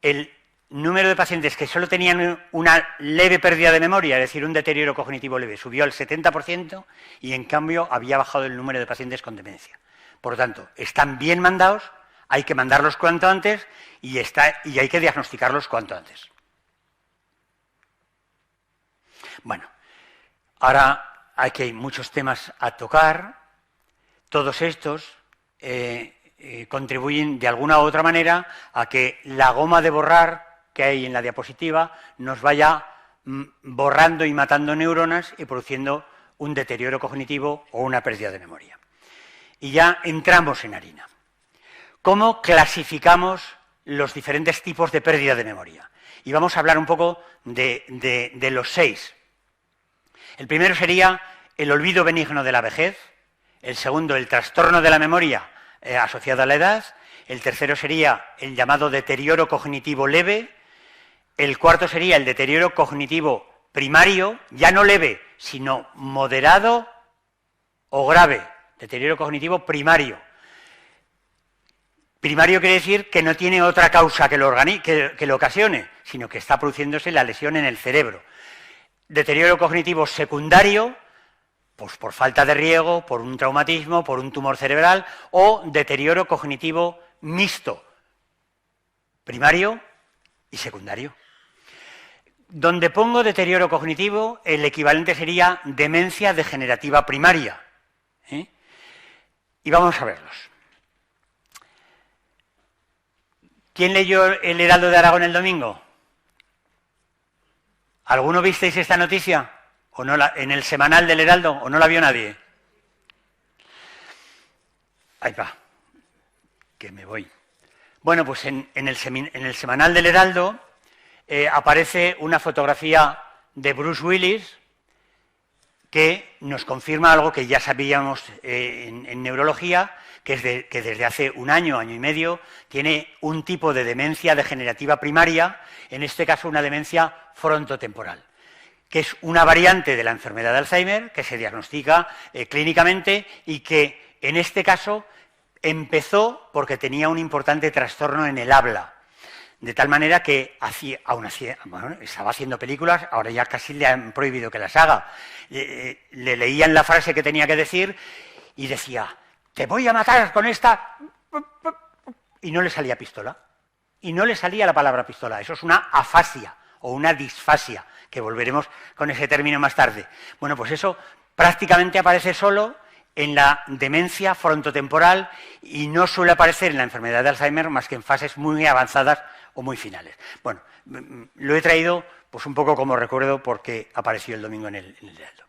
el número de pacientes que solo tenían una leve pérdida de memoria, es decir, un deterioro cognitivo leve, subió al 70% y en cambio había bajado el número de pacientes con demencia. Por lo tanto, están bien mandados, hay que mandarlos cuanto antes y hay que diagnosticarlos cuanto antes. Bueno, ahora aquí hay muchos temas a tocar, todos estos contribuyen de alguna u otra manera a que la goma de borrar que hay en la diapositiva nos vaya borrando y matando neuronas y produciendo un deterioro cognitivo o una pérdida de memoria. Y ya entramos en harina. ¿Cómo clasificamos los diferentes tipos de pérdida de memoria? Y vamos a hablar un poco de los 6. El primero sería el olvido benigno de la vejez, el segundo el trastorno de la memoria asociado a la edad, el tercero sería el llamado deterioro cognitivo leve, el cuarto sería el deterioro cognitivo primario, ya no leve, sino moderado o grave, deterioro cognitivo primario. Primario quiere decir que no tiene otra causa que lo ocasione, sino que está produciéndose la lesión en el cerebro. Deterioro cognitivo secundario, pues por falta de riego, por un traumatismo, por un tumor cerebral, o deterioro cognitivo mixto, primario y secundario. Donde pongo deterioro cognitivo, el equivalente sería demencia degenerativa primaria. Y vamos a verlos. ¿Quién leyó El Heraldo de Aragón el domingo? ¿Alguno visteis esta noticia? ¿O no en el semanal del Heraldo? ¿O no la vio nadie? Ahí va, que me voy. Bueno, pues en el semanal del Heraldo aparece una fotografía de Bruce Willis que nos confirma algo que ya sabíamos en neurología, que es que desde hace un año, año y medio, tiene un tipo de demencia degenerativa primaria, en este caso una demencia frontotemporal, que es una variante de la enfermedad de Alzheimer, que se diagnostica clínicamente y que en este caso empezó porque tenía un importante trastorno en el habla, de tal manera que estaba haciendo películas, ahora ya casi le han prohibido que las haga. Le leían la frase que tenía que decir y decía: te voy a matar con esta... Y no le salía pistola. Y no le salía la palabra pistola. Eso es una afasia o una disfasia, que volveremos con ese término más tarde. Bueno, pues eso prácticamente aparece solo en la demencia frontotemporal y no suele aparecer en la enfermedad de Alzheimer más que en fases muy avanzadas o muy finales. Bueno, lo he traído pues un poco como recuerdo porque apareció el domingo en el Heraldo.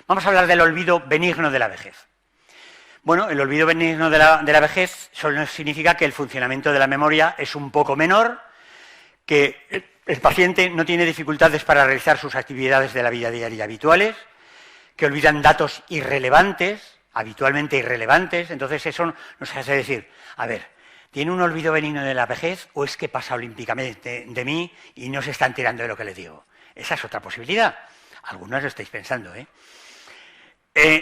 Vamos a hablar del olvido benigno de la vejez. Bueno, el olvido benigno de la vejez solo significa que el funcionamiento de la memoria es un poco menor, que el paciente no tiene dificultades para realizar sus actividades de la vida diaria habituales, que olvidan datos irrelevantes, habitualmente irrelevantes. Entonces eso nos hace decir, a ver, ¿tiene un olvido benigno de la vejez o es que pasa olímpicamente de mí y no se está enterando de lo que le digo? Esa es otra posibilidad. Algunos lo estáis pensando, ¿eh?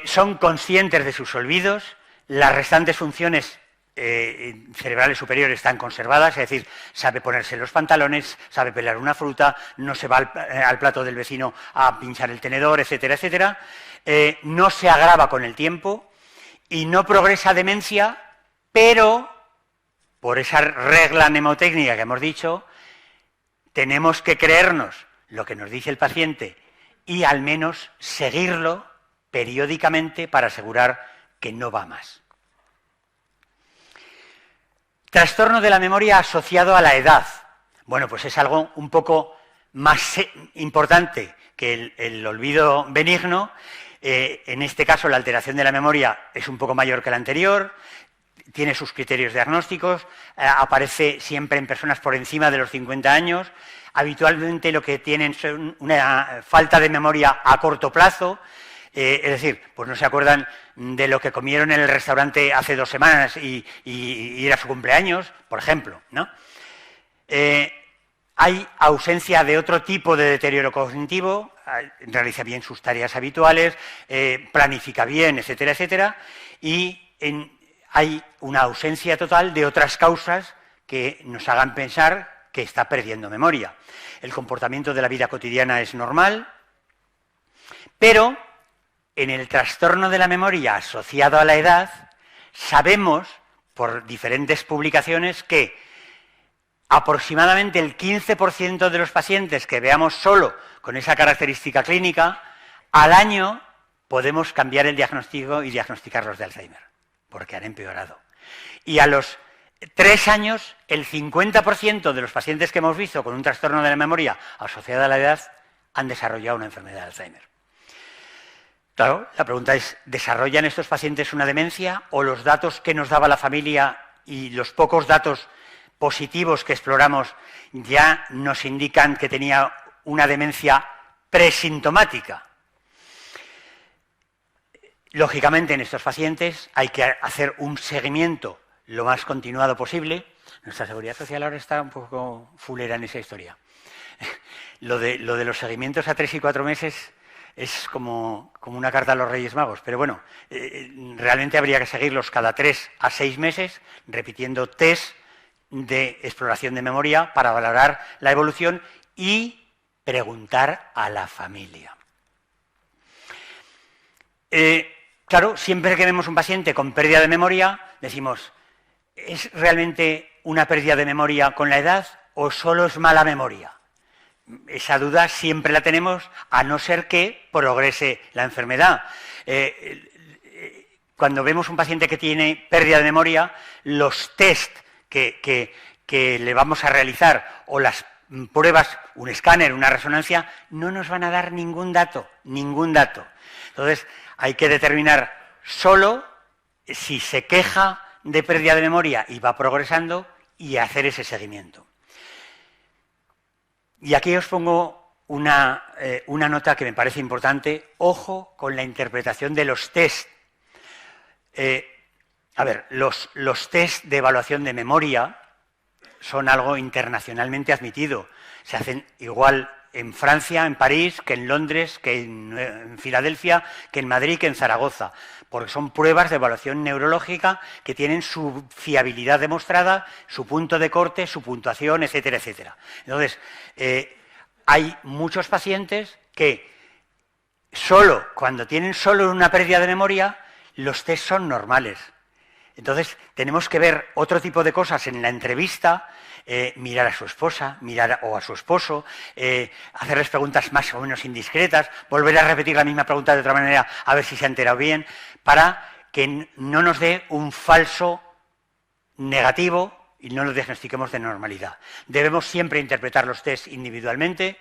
Son conscientes de sus olvidos, las restantes funciones cerebrales superiores están conservadas, es decir, sabe ponerse los pantalones, sabe pelar una fruta, no se va al plato del vecino a pinchar el tenedor, etcétera, etcétera. No se agrava con el tiempo y no progresa demencia, pero por esa regla mnemotécnica que hemos dicho, tenemos que creernos lo que nos dice el paciente y al menos seguirlo periódicamente para asegurar que no va más. Trastorno de la memoria asociado a la edad. Bueno, pues es algo un poco más importante que el olvido benigno. En este caso, la alteración de la memoria es un poco mayor que la anterior, tiene sus criterios diagnósticos, aparece siempre en personas por encima de los 50 años. Habitualmente lo que tienen es una falta de memoria a corto plazo. Es decir, pues no se acuerdan de lo que comieron en el restaurante hace 2 semanas y era su cumpleaños, por ejemplo, ¿no? Hay ausencia de otro tipo de deterioro cognitivo, realiza bien sus tareas habituales, planifica bien, etcétera, etcétera, y hay una ausencia total de otras causas que nos hagan pensar que está perdiendo memoria. El comportamiento de la vida cotidiana es normal, pero en el trastorno de la memoria asociado a la edad, sabemos, por diferentes publicaciones, que aproximadamente el 15% de los pacientes que veamos solo con esa característica clínica, al año podemos cambiar el diagnóstico y diagnosticarlos de Alzheimer, porque han empeorado. Y a los 3 años, el 50% de los pacientes que hemos visto con un trastorno de la memoria asociado a la edad han desarrollado una enfermedad de Alzheimer. Claro, la pregunta es, ¿desarrollan estos pacientes una demencia o los datos que nos daba la familia y los pocos datos positivos que exploramos ya nos indican que tenía una demencia presintomática? Lógicamente, en estos pacientes hay que hacer un seguimiento lo más continuado posible. Nuestra seguridad social ahora está un poco fulera en esa historia. Lo de los seguimientos a 3 y 4 meses es como una carta a los Reyes Magos, pero bueno, realmente habría que seguirlos cada 3 a 6 meses, repitiendo test de exploración de memoria para valorar la evolución y preguntar a la familia. Claro, siempre que vemos un paciente con pérdida de memoria, decimos, ¿es realmente una pérdida de memoria con la edad o solo es mala memoria? Esa duda siempre la tenemos, a no ser que progrese la enfermedad. Cuando vemos un paciente que tiene pérdida de memoria, los test que le vamos a realizar o las pruebas, un escáner, una resonancia, no nos van a dar ningún dato, ningún dato. Entonces, hay que determinar solo si se queja de pérdida de memoria y va progresando y hacer ese seguimiento. Y aquí os pongo una nota que me parece importante. Ojo con la interpretación de los test. Los test de evaluación de memoria son algo internacionalmente admitido. Se hacen igual en Francia, en París, que en Londres, que en Filadelfia, que en Madrid, que en Zaragoza, porque son pruebas de evaluación neurológica que tienen su fiabilidad demostrada, su punto de corte, su puntuación, etcétera, etcétera. Entonces, hay muchos pacientes que cuando tienen solo una pérdida de memoria, los test son normales. Entonces, tenemos que ver otro tipo de cosas en la entrevista, mirar a su esposa, o a su esposo, hacerles preguntas más o menos indiscretas, volver a repetir la misma pregunta de otra manera, a ver si se ha enterado bien, para que no nos dé un falso negativo y no lo diagnostiquemos de normalidad. Debemos siempre interpretar los test individualmente.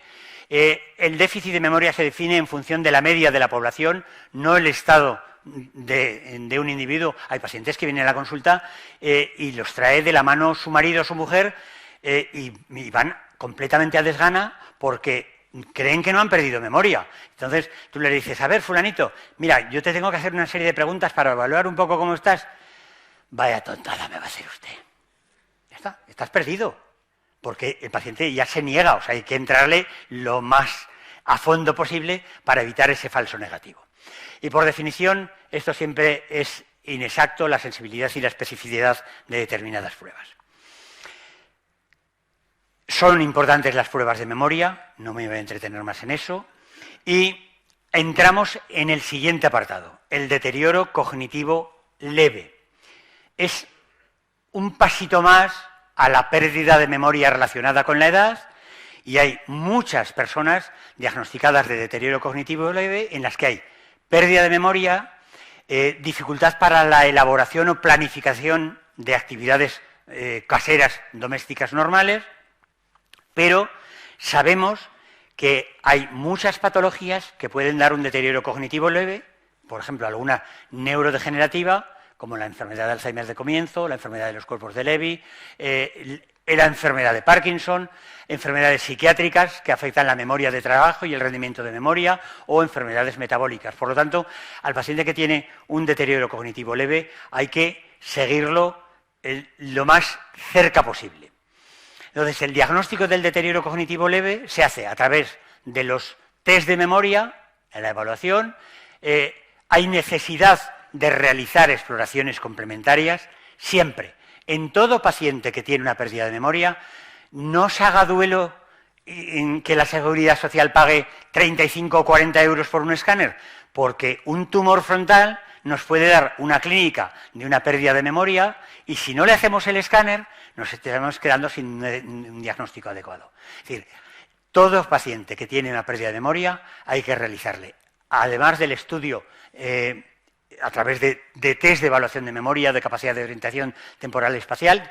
El déficit de memoria se define en función de la media de la población, no el estado de un individuo. Hay pacientes que vienen a la consulta y los trae de la mano su marido o su mujer y van completamente a desgana porque creen que no han perdido memoria. Entonces tú le dices, a ver, fulanito, mira, yo te tengo que hacer una serie de preguntas para evaluar un poco cómo estás. Vaya tontada me va a hacer usted. Ya está, estás perdido. Porque el paciente ya se niega, o sea, hay que entrarle lo más a fondo posible para evitar ese falso negativo. Y por definición, esto siempre es inexacto, la sensibilidad y la especificidad de determinadas pruebas. Son importantes las pruebas de memoria, no me voy a entretener más en eso, y entramos en el siguiente apartado, el deterioro cognitivo leve. Es un pasito más a la pérdida de memoria relacionada con la edad, y hay muchas personas diagnosticadas de deterioro cognitivo leve en las que hay pérdida de memoria, dificultad para la elaboración o planificación de actividades caseras, domésticas normales, pero sabemos que hay muchas patologías que pueden dar un deterioro cognitivo leve, por ejemplo, alguna neurodegenerativa, como la enfermedad de Alzheimer de comienzo, la enfermedad de los cuerpos de Levy, la enfermedad de Parkinson, enfermedades psiquiátricas que afectan la memoria de trabajo y el rendimiento de memoria, o enfermedades metabólicas. Por lo tanto, al paciente que tiene un deterioro cognitivo leve hay que seguirlo lo más cerca posible. Entonces, el diagnóstico del deterioro cognitivo leve se hace a través de los test de memoria, en la evaluación. Hay necesidad de realizar exploraciones complementarias siempre. En todo paciente que tiene una pérdida de memoria, no se haga duelo en que la Seguridad Social pague 35 o 40 euros por un escáner, porque un tumor frontal nos puede dar una clínica de una pérdida de memoria y si no le hacemos el escáner nos estaremos quedando sin un diagnóstico adecuado. Es decir, todo paciente que tiene una pérdida de memoria hay que realizarle, además del estudio a través de test de evaluación de memoria, de capacidad de orientación temporal y espacial,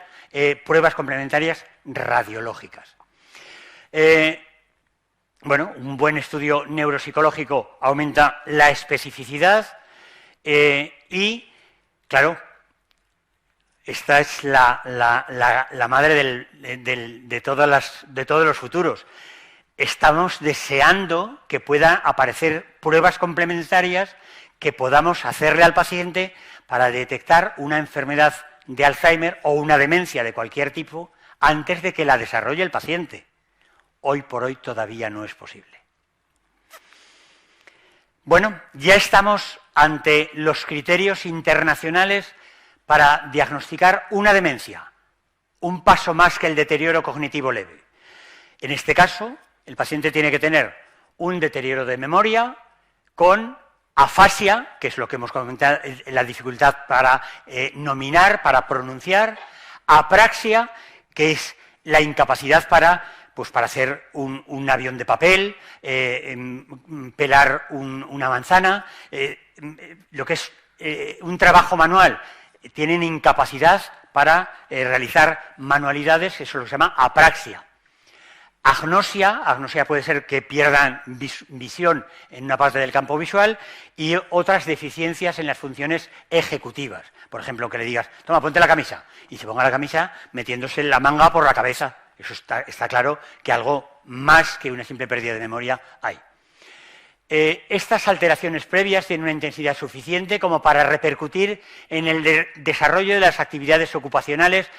pruebas complementarias radiológicas. Un buen estudio neuropsicológico aumenta la especificidad y, claro, esta es la madre de todos los futuros. Estamos deseando que puedan aparecer pruebas complementarias que podamos hacerle al paciente para detectar una enfermedad de Alzheimer o una demencia de cualquier tipo antes de que la desarrolle el paciente. Hoy por hoy todavía no es posible. Bueno, ya estamos ante los criterios internacionales para diagnosticar una demencia, un paso más que el deterioro cognitivo leve. En este caso, el paciente tiene que tener un deterioro de memoria con afasia, que es lo que hemos comentado, la dificultad para nominar, para pronunciar, apraxia, que es la incapacidad para hacer un avión de papel, pelar una manzana, lo que es un trabajo manual. Tienen incapacidad para realizar manualidades, eso lo se llama apraxia. Agnosia puede ser que pierdan visión en una parte del campo visual y otras deficiencias en las funciones ejecutivas. Por ejemplo, que le digas, toma, ponte la camisa, y se ponga la camisa metiéndose la manga por la cabeza. Eso está claro que algo más que una simple pérdida de memoria hay. Estas alteraciones previas tienen una intensidad suficiente como para repercutir en el desarrollo de las actividades ocupacionales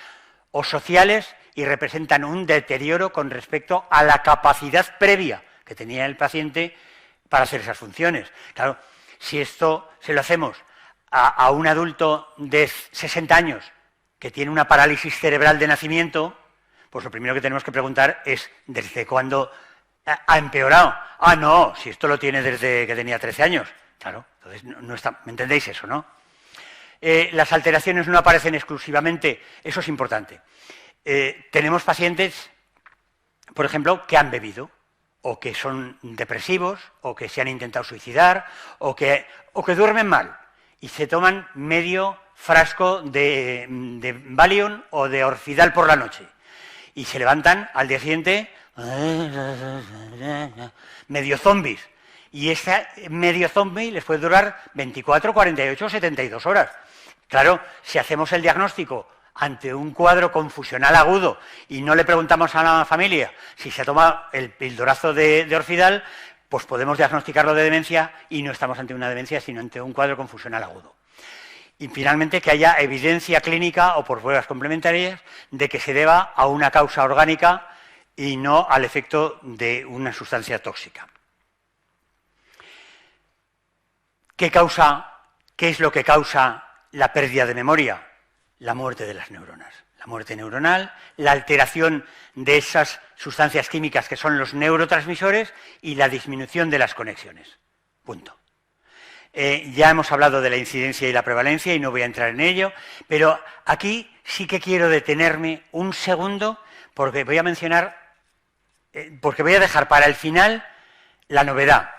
o sociales y representan un deterioro con respecto a la capacidad previa que tenía el paciente para hacer esas funciones. Claro, si esto se lo hacemos a un adulto de 60 años que tiene una parálisis cerebral de nacimiento, pues lo primero que tenemos que preguntar es ¿desde cuándo ha empeorado? Ah, no, si esto lo tiene desde que tenía 13 años. Claro, entonces no está, ¿me entendéis eso, no? Las alteraciones no aparecen exclusivamente, eso es importante. Tenemos pacientes, por ejemplo, que han bebido, o que son depresivos, o que se han intentado suicidar, o que duermen mal, y se toman medio frasco de Valium o de Orfidal por la noche, y se levantan al día siguiente medio zombies, y ese medio zombie les puede durar 24, 48 o 72 horas. Claro, si hacemos el diagnóstico ante un cuadro confusional agudo y no le preguntamos a la familia si se toma el pildorazo de Orfidal, pues podemos diagnosticarlo de demencia y no estamos ante una demencia, sino ante un cuadro confusional agudo. Y finalmente que haya evidencia clínica o por pruebas complementarias de que se deba a una causa orgánica y no al efecto de una sustancia tóxica. ¿Qué es lo que causa la pérdida de memoria? La muerte de las neuronas. La muerte neuronal, la alteración de esas sustancias químicas que son los neurotransmisores y la disminución de las conexiones. Punto. Ya hemos hablado de la incidencia y la prevalencia y no voy a entrar en ello, pero aquí sí que quiero detenerme un segundo porque voy a dejar para el final la novedad.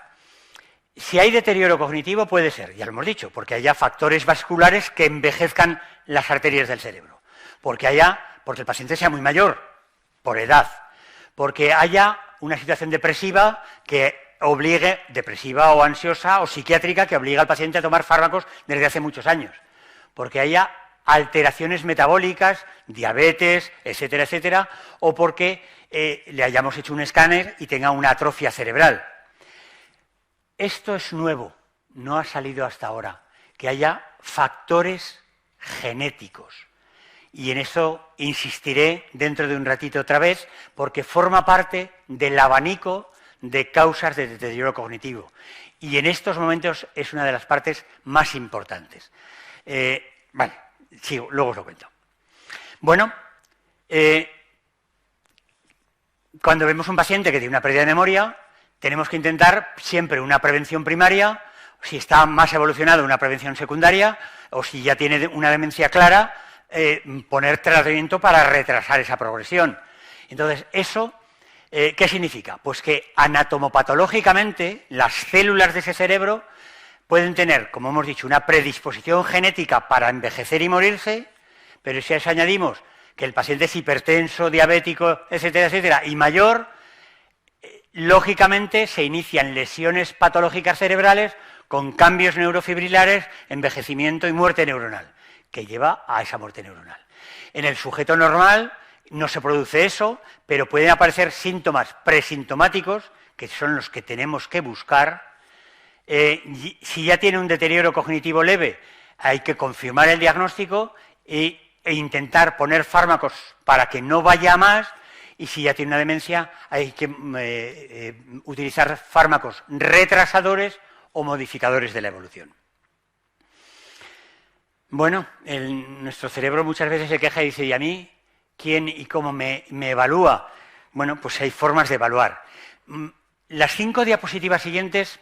Si hay deterioro cognitivo puede ser, ya lo hemos dicho, porque haya factores vasculares que envejezcan las arterias del cerebro, porque el paciente sea muy mayor, por edad, porque haya una situación depresiva depresiva o ansiosa o psiquiátrica que obliga al paciente a tomar fármacos desde hace muchos años, porque haya alteraciones metabólicas, diabetes, etcétera, etcétera, o porque le hayamos hecho un escáner y tenga una atrofia cerebral. Esto es nuevo, no ha salido hasta ahora, que haya factores genéticos. Y en eso insistiré dentro de un ratito otra vez, porque forma parte del abanico de causas de deterioro cognitivo. Y en estos momentos es una de las partes más importantes. Vale, sigo, luego os lo cuento. Bueno, cuando vemos un paciente que tiene una pérdida de memoria, tenemos que intentar siempre una prevención primaria, si está más evolucionado, una prevención secundaria, o si ya tiene una demencia clara, poner tratamiento para retrasar esa progresión. Entonces, eso, ¿qué significa? Pues que anatomopatológicamente las células de ese cerebro pueden tener, como hemos dicho, una predisposición genética para envejecer y morirse, pero si a eso añadimos que el paciente es hipertenso, diabético, etcétera, etcétera, y mayor, lógicamente se inician lesiones patológicas cerebrales con cambios neurofibrilares, envejecimiento y muerte neuronal, que lleva a esa muerte neuronal. En el sujeto normal no se produce eso, pero pueden aparecer síntomas presintomáticos, que son los que tenemos que buscar. Si ya tiene un deterioro cognitivo leve, hay que confirmar el diagnóstico y e intentar poner fármacos para que no vaya a más, y si ya tiene una demencia hay que utilizar fármacos retrasadores o modificadores de la evolución. Bueno, nuestro cerebro muchas veces se queja y dice, ¿y a mí quién y cómo me evalúa? Bueno, pues hay formas de evaluar. Las 5 diapositivas siguientes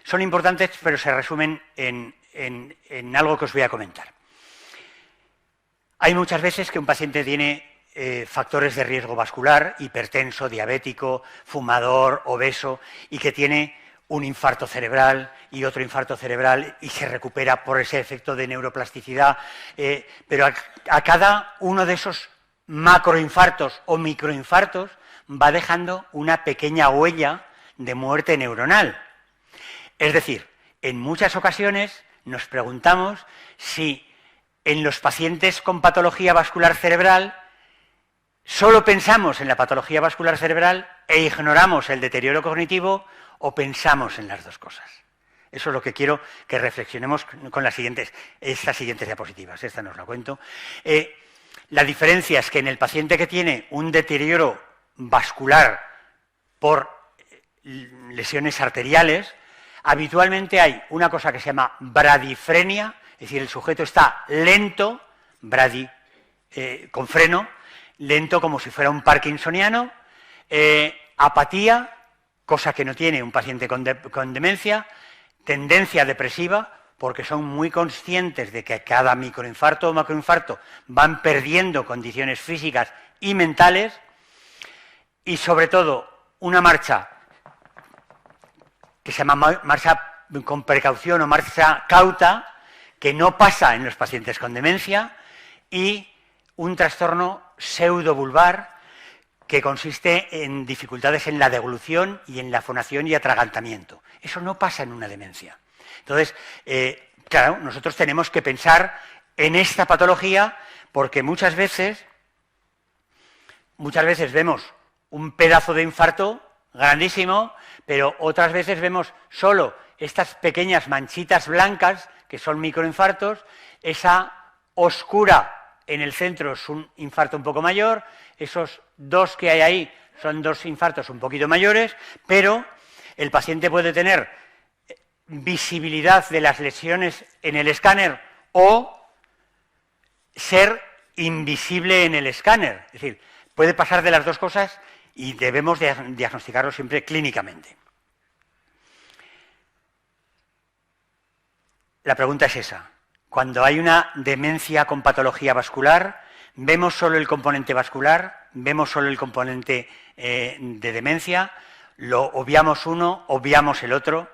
son importantes, pero se resumen en algo que os voy a comentar. Hay muchas veces que un paciente tiene factores de riesgo vascular, hipertenso, diabético, fumador, obeso, y que tiene un infarto cerebral y otro infarto cerebral y se recupera por ese efecto de neuroplasticidad, pero a cada uno de esos macroinfartos o microinfartos va dejando una pequeña huella de muerte neuronal. Es decir, en muchas ocasiones nos preguntamos si en los pacientes con patología vascular cerebral solo pensamos en la patología vascular cerebral e ignoramos el deterioro cognitivo, o pensamos en las dos cosas. Eso es lo que quiero que reflexionemos con estas siguientes diapositivas. Esta no os la cuento. La diferencia es que en el paciente que tiene un deterioro vascular por lesiones arteriales, habitualmente hay una cosa que se llama bradifrenia, es decir, el sujeto está lento, con freno, lento como si fuera un parkinsoniano, apatía, cosa que no tiene un paciente con demencia, tendencia depresiva, porque son muy conscientes de que cada microinfarto o macroinfarto van perdiendo condiciones físicas y mentales, y sobre todo una marcha que se llama marcha con precaución o marcha cauta, que no pasa en los pacientes con demencia, y un trastorno pseudovulvar que consiste en dificultades en la deglución y en la fonación y atragantamiento. Eso no pasa en una demencia. Entonces, claro, nosotros tenemos que pensar en esta patología porque muchas veces vemos un pedazo de infarto grandísimo, pero otras veces vemos solo estas pequeñas manchitas blancas que son microinfartos, esa oscura en el centro es un infarto un poco mayor, esos dos que hay ahí son dos infartos un poquito mayores, pero el paciente puede tener visibilidad de las lesiones en el escáner o ser invisible en el escáner. Es decir, puede pasar de las dos cosas y debemos diagnosticarlo siempre clínicamente. La pregunta es esa. Cuando hay una demencia con patología vascular, ¿vemos solo el componente vascular? ¿Vemos solo el componente de demencia? ¿Lo obviamos uno, obviamos el otro?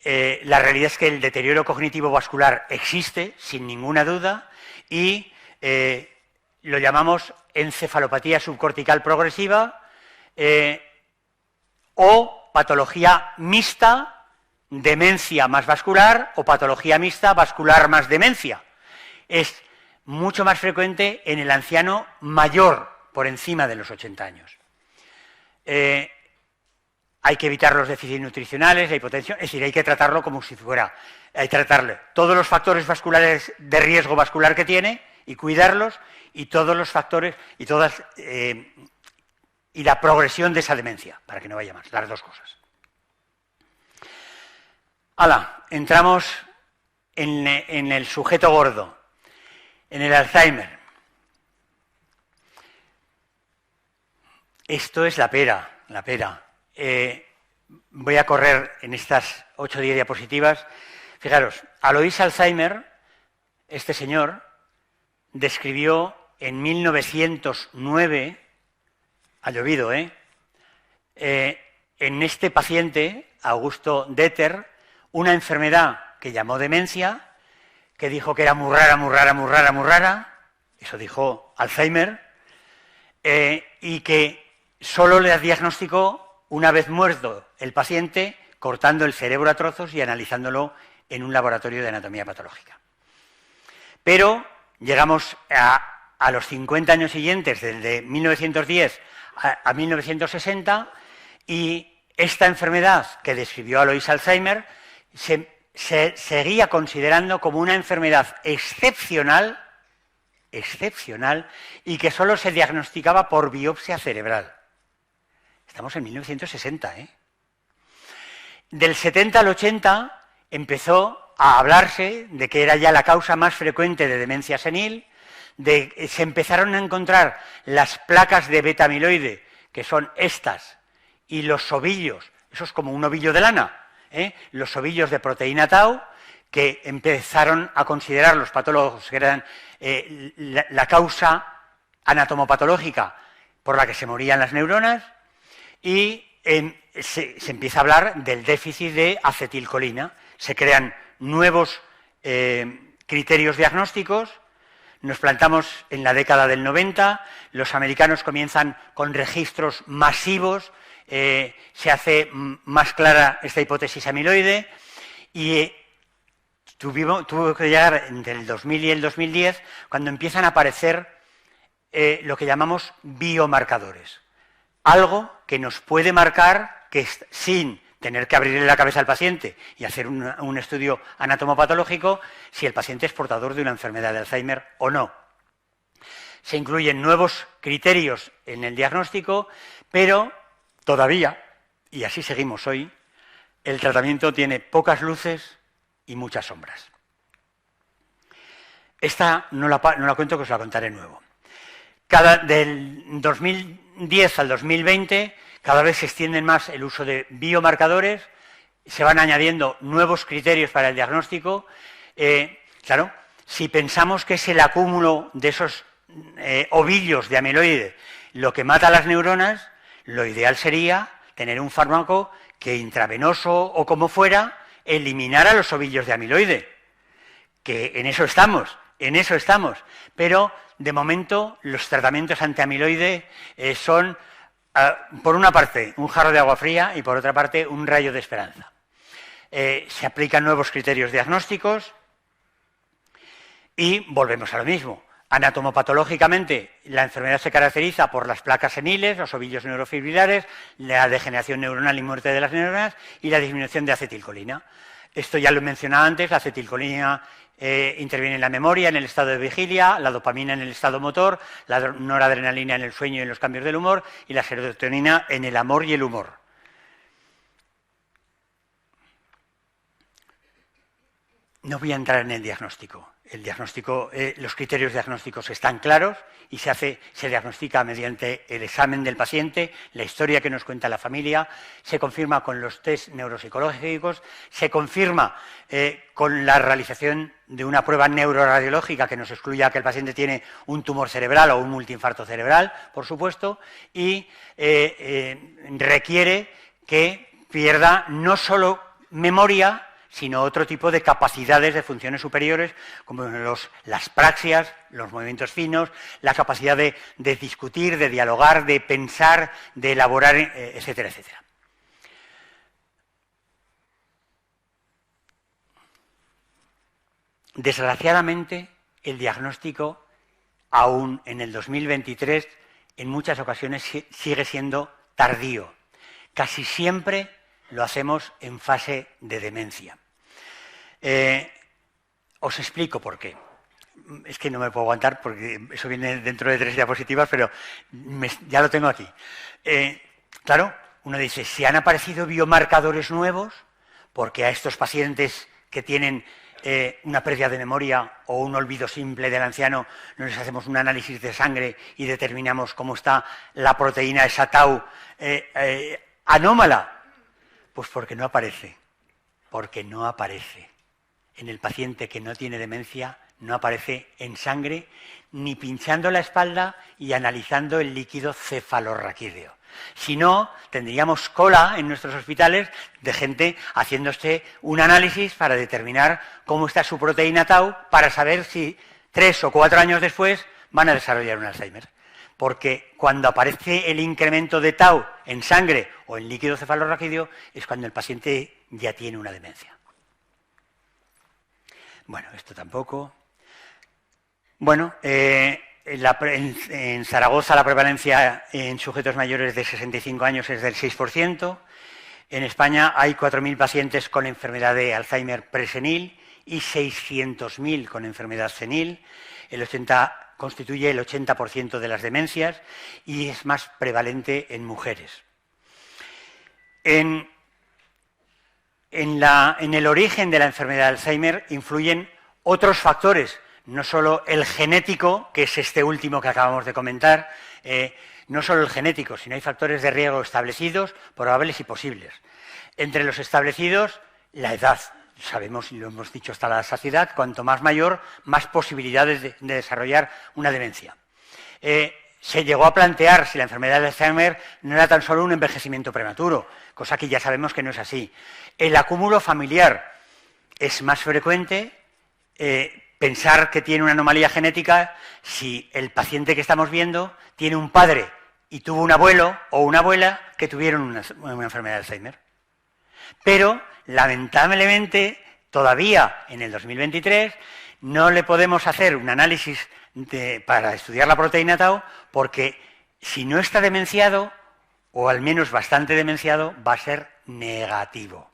La realidad es que el deterioro cognitivo vascular existe, sin ninguna duda, y lo llamamos encefalopatía subcortical progresiva o patología mixta, demencia más vascular, o patología mixta, vascular más demencia. Es mucho más frecuente en el anciano mayor, por encima de los 80 años. Hay que evitar los déficits nutricionales, la hipotensión, es decir, hay que tratarlo como si fuera, hay que tratarle todos los factores vasculares de riesgo vascular que tiene y cuidarlos, y todos los factores y y la progresión de esa demencia, para que no vaya más, las dos cosas. Entramos en el sujeto gordo, en el Alzheimer. Esto es la pera. Voy a correr en estas 8 o 10 diapositivas. Fijaros, Alois Alzheimer, este señor, describió en 1909, ha llovido, en este paciente, Augusto Deter, una enfermedad que llamó demencia, que dijo que era muy rara, eso dijo Alzheimer, y que solo le diagnosticó una vez muerto el paciente, cortando el cerebro a trozos y analizándolo en un laboratorio de anatomía patológica. Pero llegamos a los 50 años siguientes, desde 1910 a 1960, y esta enfermedad que describió Alois Alzheimer se seguía considerando como una enfermedad excepcional excepcional y que solo se diagnosticaba por biopsia cerebral. Estamos en 1960, ¿eh? Del 70 al 80 empezó a hablarse de que era ya la causa más frecuente de demencia senil, se empezaron a encontrar las placas de beta-amiloide, que son estas, y los ovillos, eso es como un ovillo de lana, los ovillos de proteína tau, que empezaron a considerar los patólogos que eran la causa anatomopatológica por la que se morían las neuronas, y se empieza a hablar del déficit de acetilcolina. Se crean nuevos criterios diagnósticos. Nos plantamos en la década del 90, los americanos comienzan con registros masivos, se hace más clara esta hipótesis amiloide y tuvo que llegar entre el 2000 y el 2010 cuando empiezan a aparecer lo que llamamos biomarcadores. Algo que nos puede marcar que sin tener que abrirle la cabeza al paciente y hacer un estudio anatomopatológico, si el paciente es portador de una enfermedad de Alzheimer o no. Se incluyen nuevos criterios en el diagnóstico, pero todavía, y así seguimos hoy, el tratamiento tiene pocas luces y muchas sombras. Esta no la cuento, que os la contaré nuevo. Del 2010 al 2020, cada vez se extienden más el uso de biomarcadores, se van añadiendo nuevos criterios para el diagnóstico. Claro, si pensamos que es el acúmulo de esos ovillos de amiloide lo que mata a las neuronas, lo ideal sería tener un fármaco que intravenoso o como fuera eliminara los ovillos de amiloide, que en eso estamos, pero de momento los tratamientos antiamiloide son, por una parte, un jarro de agua fría y por otra parte, un rayo de esperanza. Se aplican nuevos criterios diagnósticos y volvemos a lo mismo. Anatomopatológicamente, la enfermedad se caracteriza por las placas seniles, los ovillos neurofibrilares, la degeneración neuronal y muerte de las neuronas y la disminución de acetilcolina. Esto ya lo he mencionado antes, la acetilcolina interviene en la memoria, en el estado de vigilia, la dopamina en el estado motor, la noradrenalina en el sueño y en los cambios del humor y la serotonina en el amor y el humor. No voy a entrar en el diagnóstico. Los criterios diagnósticos están claros y se diagnostica mediante el examen del paciente, la historia que nos cuenta la familia, se confirma con los test neuropsicológicos, se confirma con la realización de una prueba neuroradiológica que nos excluya que el paciente tiene un tumor cerebral o un multiinfarto cerebral, por supuesto, y requiere que pierda no solo memoria, sino otro tipo de capacidades de funciones superiores, como las praxias, los movimientos finos, la capacidad de discutir, de dialogar, de pensar, de elaborar, etcétera, etcétera. Desgraciadamente, el diagnóstico, aún en el 2023, en muchas ocasiones sigue siendo tardío. Casi siempre lo hacemos en fase de demencia. Os explico por qué. Es que no me puedo aguantar porque eso viene dentro de 3 diapositivas, pero ya lo tengo aquí. Claro, uno dice, si han aparecido biomarcadores nuevos, porque a estos pacientes que tienen una pérdida de memoria o un olvido simple del anciano, no les hacemos un análisis de sangre y determinamos cómo está la proteína esa tau anómala. Pues porque no aparece. En el paciente que no tiene demencia no aparece en sangre ni pinchando la espalda y analizando el líquido cefalorraquídeo. Si no, tendríamos cola en nuestros hospitales de gente haciéndose un análisis para determinar cómo está su proteína tau para saber si 3 o 4 años después van a desarrollar un Alzheimer. Porque cuando aparece el incremento de tau en sangre o en líquido cefalorraquídeo es cuando el paciente ya tiene una demencia. Bueno, esto tampoco. Bueno, en Zaragoza la prevalencia en sujetos mayores de 65 años es del 6%. En España hay 4.000 pacientes con enfermedad de Alzheimer presenil y 600.000 con enfermedad senil. El 80 constituye el 80% de las demencias y es más prevalente en mujeres. En el origen de la enfermedad de Alzheimer influyen otros factores, no solo el genético, que es este último que acabamos de comentar, no solo el genético, sino hay factores de riesgo establecidos, probables y posibles. Entre los establecidos, la edad. Sabemos, y lo hemos dicho hasta la saciedad, cuanto más mayor, más posibilidades de desarrollar una demencia. Se llegó a plantear si la enfermedad de Alzheimer no era tan solo un envejecimiento prematuro, cosa que ya sabemos que no es así. El acúmulo familiar es más frecuente. Pensar que tiene una anomalía genética si el paciente que estamos viendo tiene un padre y tuvo un abuelo o una abuela que tuvieron una enfermedad de Alzheimer. Pero, lamentablemente, todavía en el 2023 no le podemos hacer un análisis para estudiar la proteína tau porque si no está demenciado, o al menos bastante demenciado, va a ser negativo.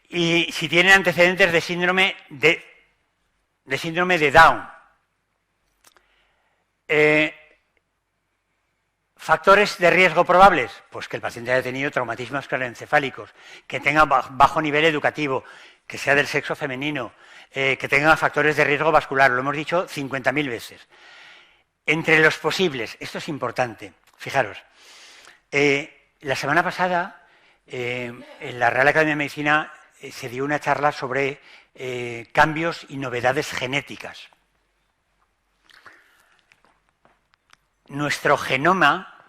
Y si tienen antecedentes de síndrome de Down. ¿Factores de riesgo probables? Pues que el paciente haya tenido traumatismos craneoencefálicos, que tenga bajo nivel educativo, que sea del sexo femenino, que tenga factores de riesgo vascular, lo hemos dicho 50.000 veces. Entre los posibles, esto es importante, fijaros, la semana pasada en la Real Academia de Medicina se dio una charla sobre cambios y novedades genéticas. Nuestro genoma,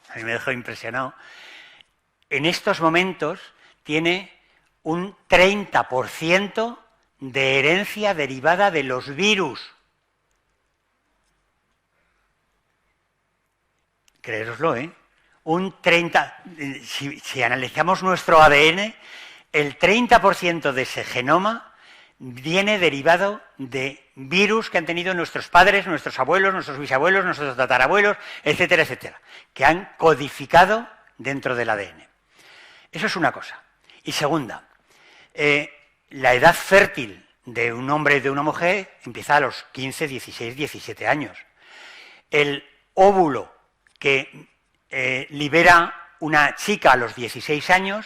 a mí me dejó impresionado, en estos momentos tiene un 30% de herencia derivada de los virus. Creéroslo, ¿eh? Si analizamos nuestro ADN, el 30% de ese genoma viene derivado de virus que han tenido nuestros padres, nuestros abuelos, nuestros bisabuelos, nuestros tatarabuelos, etcétera, etcétera, que han codificado dentro del ADN. Eso es una cosa. Y segunda, la edad fértil de un hombre y de una mujer empieza a los 15, 16, 17 años. El óvulo que libera una chica a los 16 años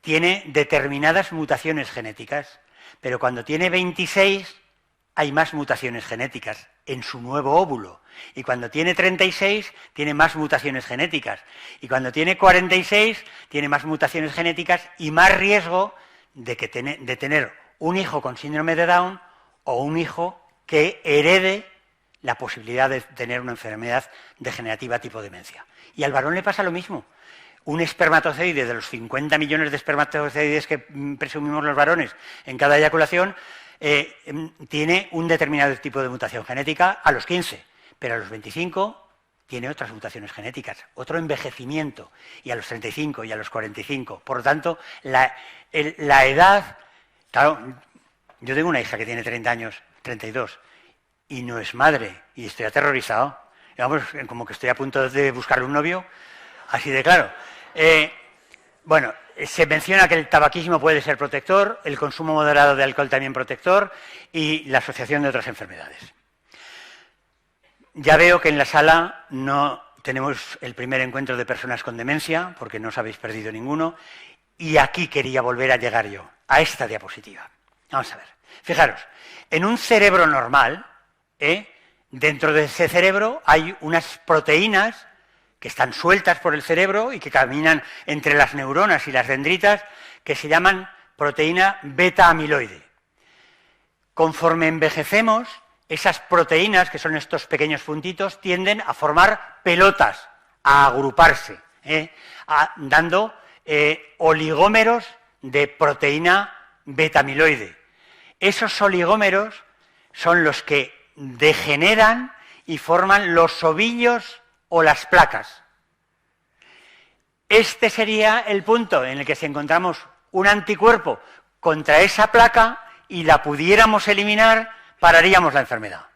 tiene determinadas mutaciones genéticas, pero cuando tiene 26 hay más mutaciones genéticas en su nuevo óvulo, y cuando tiene 36 tiene más mutaciones genéticas, y cuando tiene 46 tiene más mutaciones genéticas y más riesgo de tener un hijo con síndrome de Down o un hijo que herede la posibilidad de tener una enfermedad degenerativa tipo demencia. Y al varón le pasa lo mismo. Un espermatozoide, de los 50 millones de espermatozoides que presumimos los varones en cada eyaculación, tiene un determinado tipo de mutación genética a los 15, pero a los 25 tiene otras mutaciones genéticas, otro envejecimiento, y a los 35 y a los 45. Por lo tanto, la edad... Claro, yo tengo una hija que tiene 30 años, 32, y no es madre, y estoy aterrorizado. Digamos, como que estoy a punto de buscarle un novio, así de claro. Bueno, se menciona que el tabaquismo puede ser protector, el consumo moderado de alcohol también protector, y la asociación de otras enfermedades. Ya veo que en la sala no tenemos el primer encuentro de personas con demencia, porque no os habéis perdido ninguno, y aquí quería volver a llegar yo, a esta diapositiva. Vamos a ver. Fijaros, en un cerebro normal, dentro de ese cerebro hay unas proteínas que están sueltas por el cerebro y que caminan entre las neuronas y las dendritas, que se llaman proteína beta-amiloide. Conforme envejecemos, esas proteínas, que son estos pequeños puntitos, tienden a formar pelotas, a agruparse, dando oligómeros de proteína beta-amiloide. Esos oligómeros son los que degeneran y forman los ovillos o las placas. Este sería el punto en el que si encontramos un anticuerpo contra esa placa y la pudiéramos eliminar, pararíamos la enfermedad.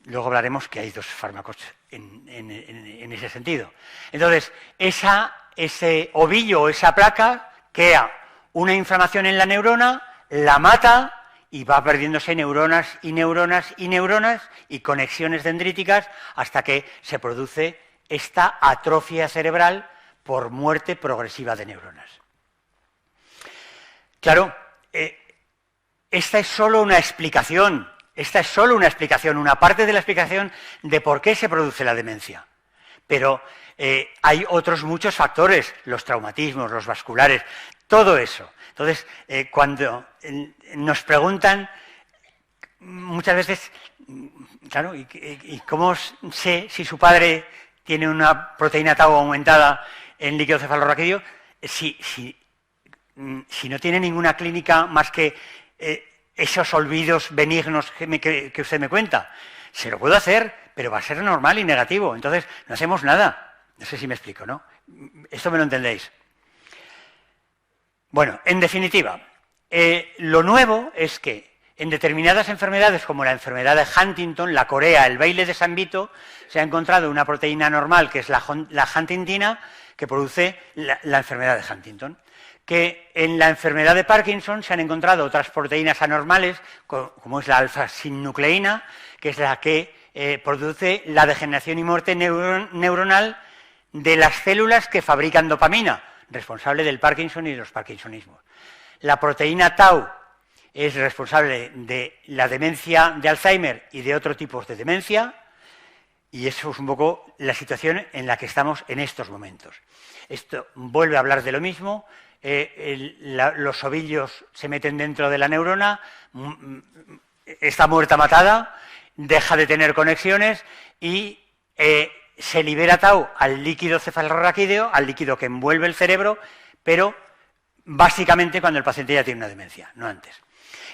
Luego hablaremos que hay dos fármacos en ese sentido. Entonces, ese ovillo o esa placa crea una inflamación en la neurona, la mata y va perdiéndose neuronas y neuronas y neuronas y conexiones dendríticas hasta que se produce esta atrofia cerebral por muerte progresiva de neuronas. Claro, esta es solo una explicación, una parte de la explicación de por qué se produce la demencia. Pero hay otros muchos factores, los traumatismos, los vasculares, todo eso. Entonces, cuando nos preguntan muchas veces, claro, ¿y cómo sé si su padre tiene una proteína tau aumentada en líquido cefalorraquídeo? Si no tiene ninguna clínica más que esos olvidos benignos que usted me cuenta, se lo puedo hacer, pero va a ser normal y negativo. Entonces, no hacemos nada. No sé si me explico, ¿no? Esto me lo entendéis. Bueno, en definitiva, lo nuevo es que en determinadas enfermedades, como la enfermedad de Huntington, la corea, el baile de San Vito, se ha encontrado una proteína normal, que es la huntingtina, que produce la enfermedad de Huntington. Que en la enfermedad de Parkinson se han encontrado otras proteínas anormales, como es la alfa-sinucleína, que es la que produce la degeneración y muerte neuronal de las células que fabrican dopamina, responsable del Parkinson y de los parkinsonismos. La proteína tau es responsable de la demencia de Alzheimer y de otros tipos de demencia, y eso es un poco la situación en la que estamos en estos momentos. Esto vuelve a hablar de lo mismo. Los ovillos se meten dentro de la neurona, está muerta, matada, deja de tener conexiones y se libera tau al líquido cefalorraquídeo, al líquido que envuelve el cerebro, pero básicamente cuando el paciente ya tiene una demencia, no antes.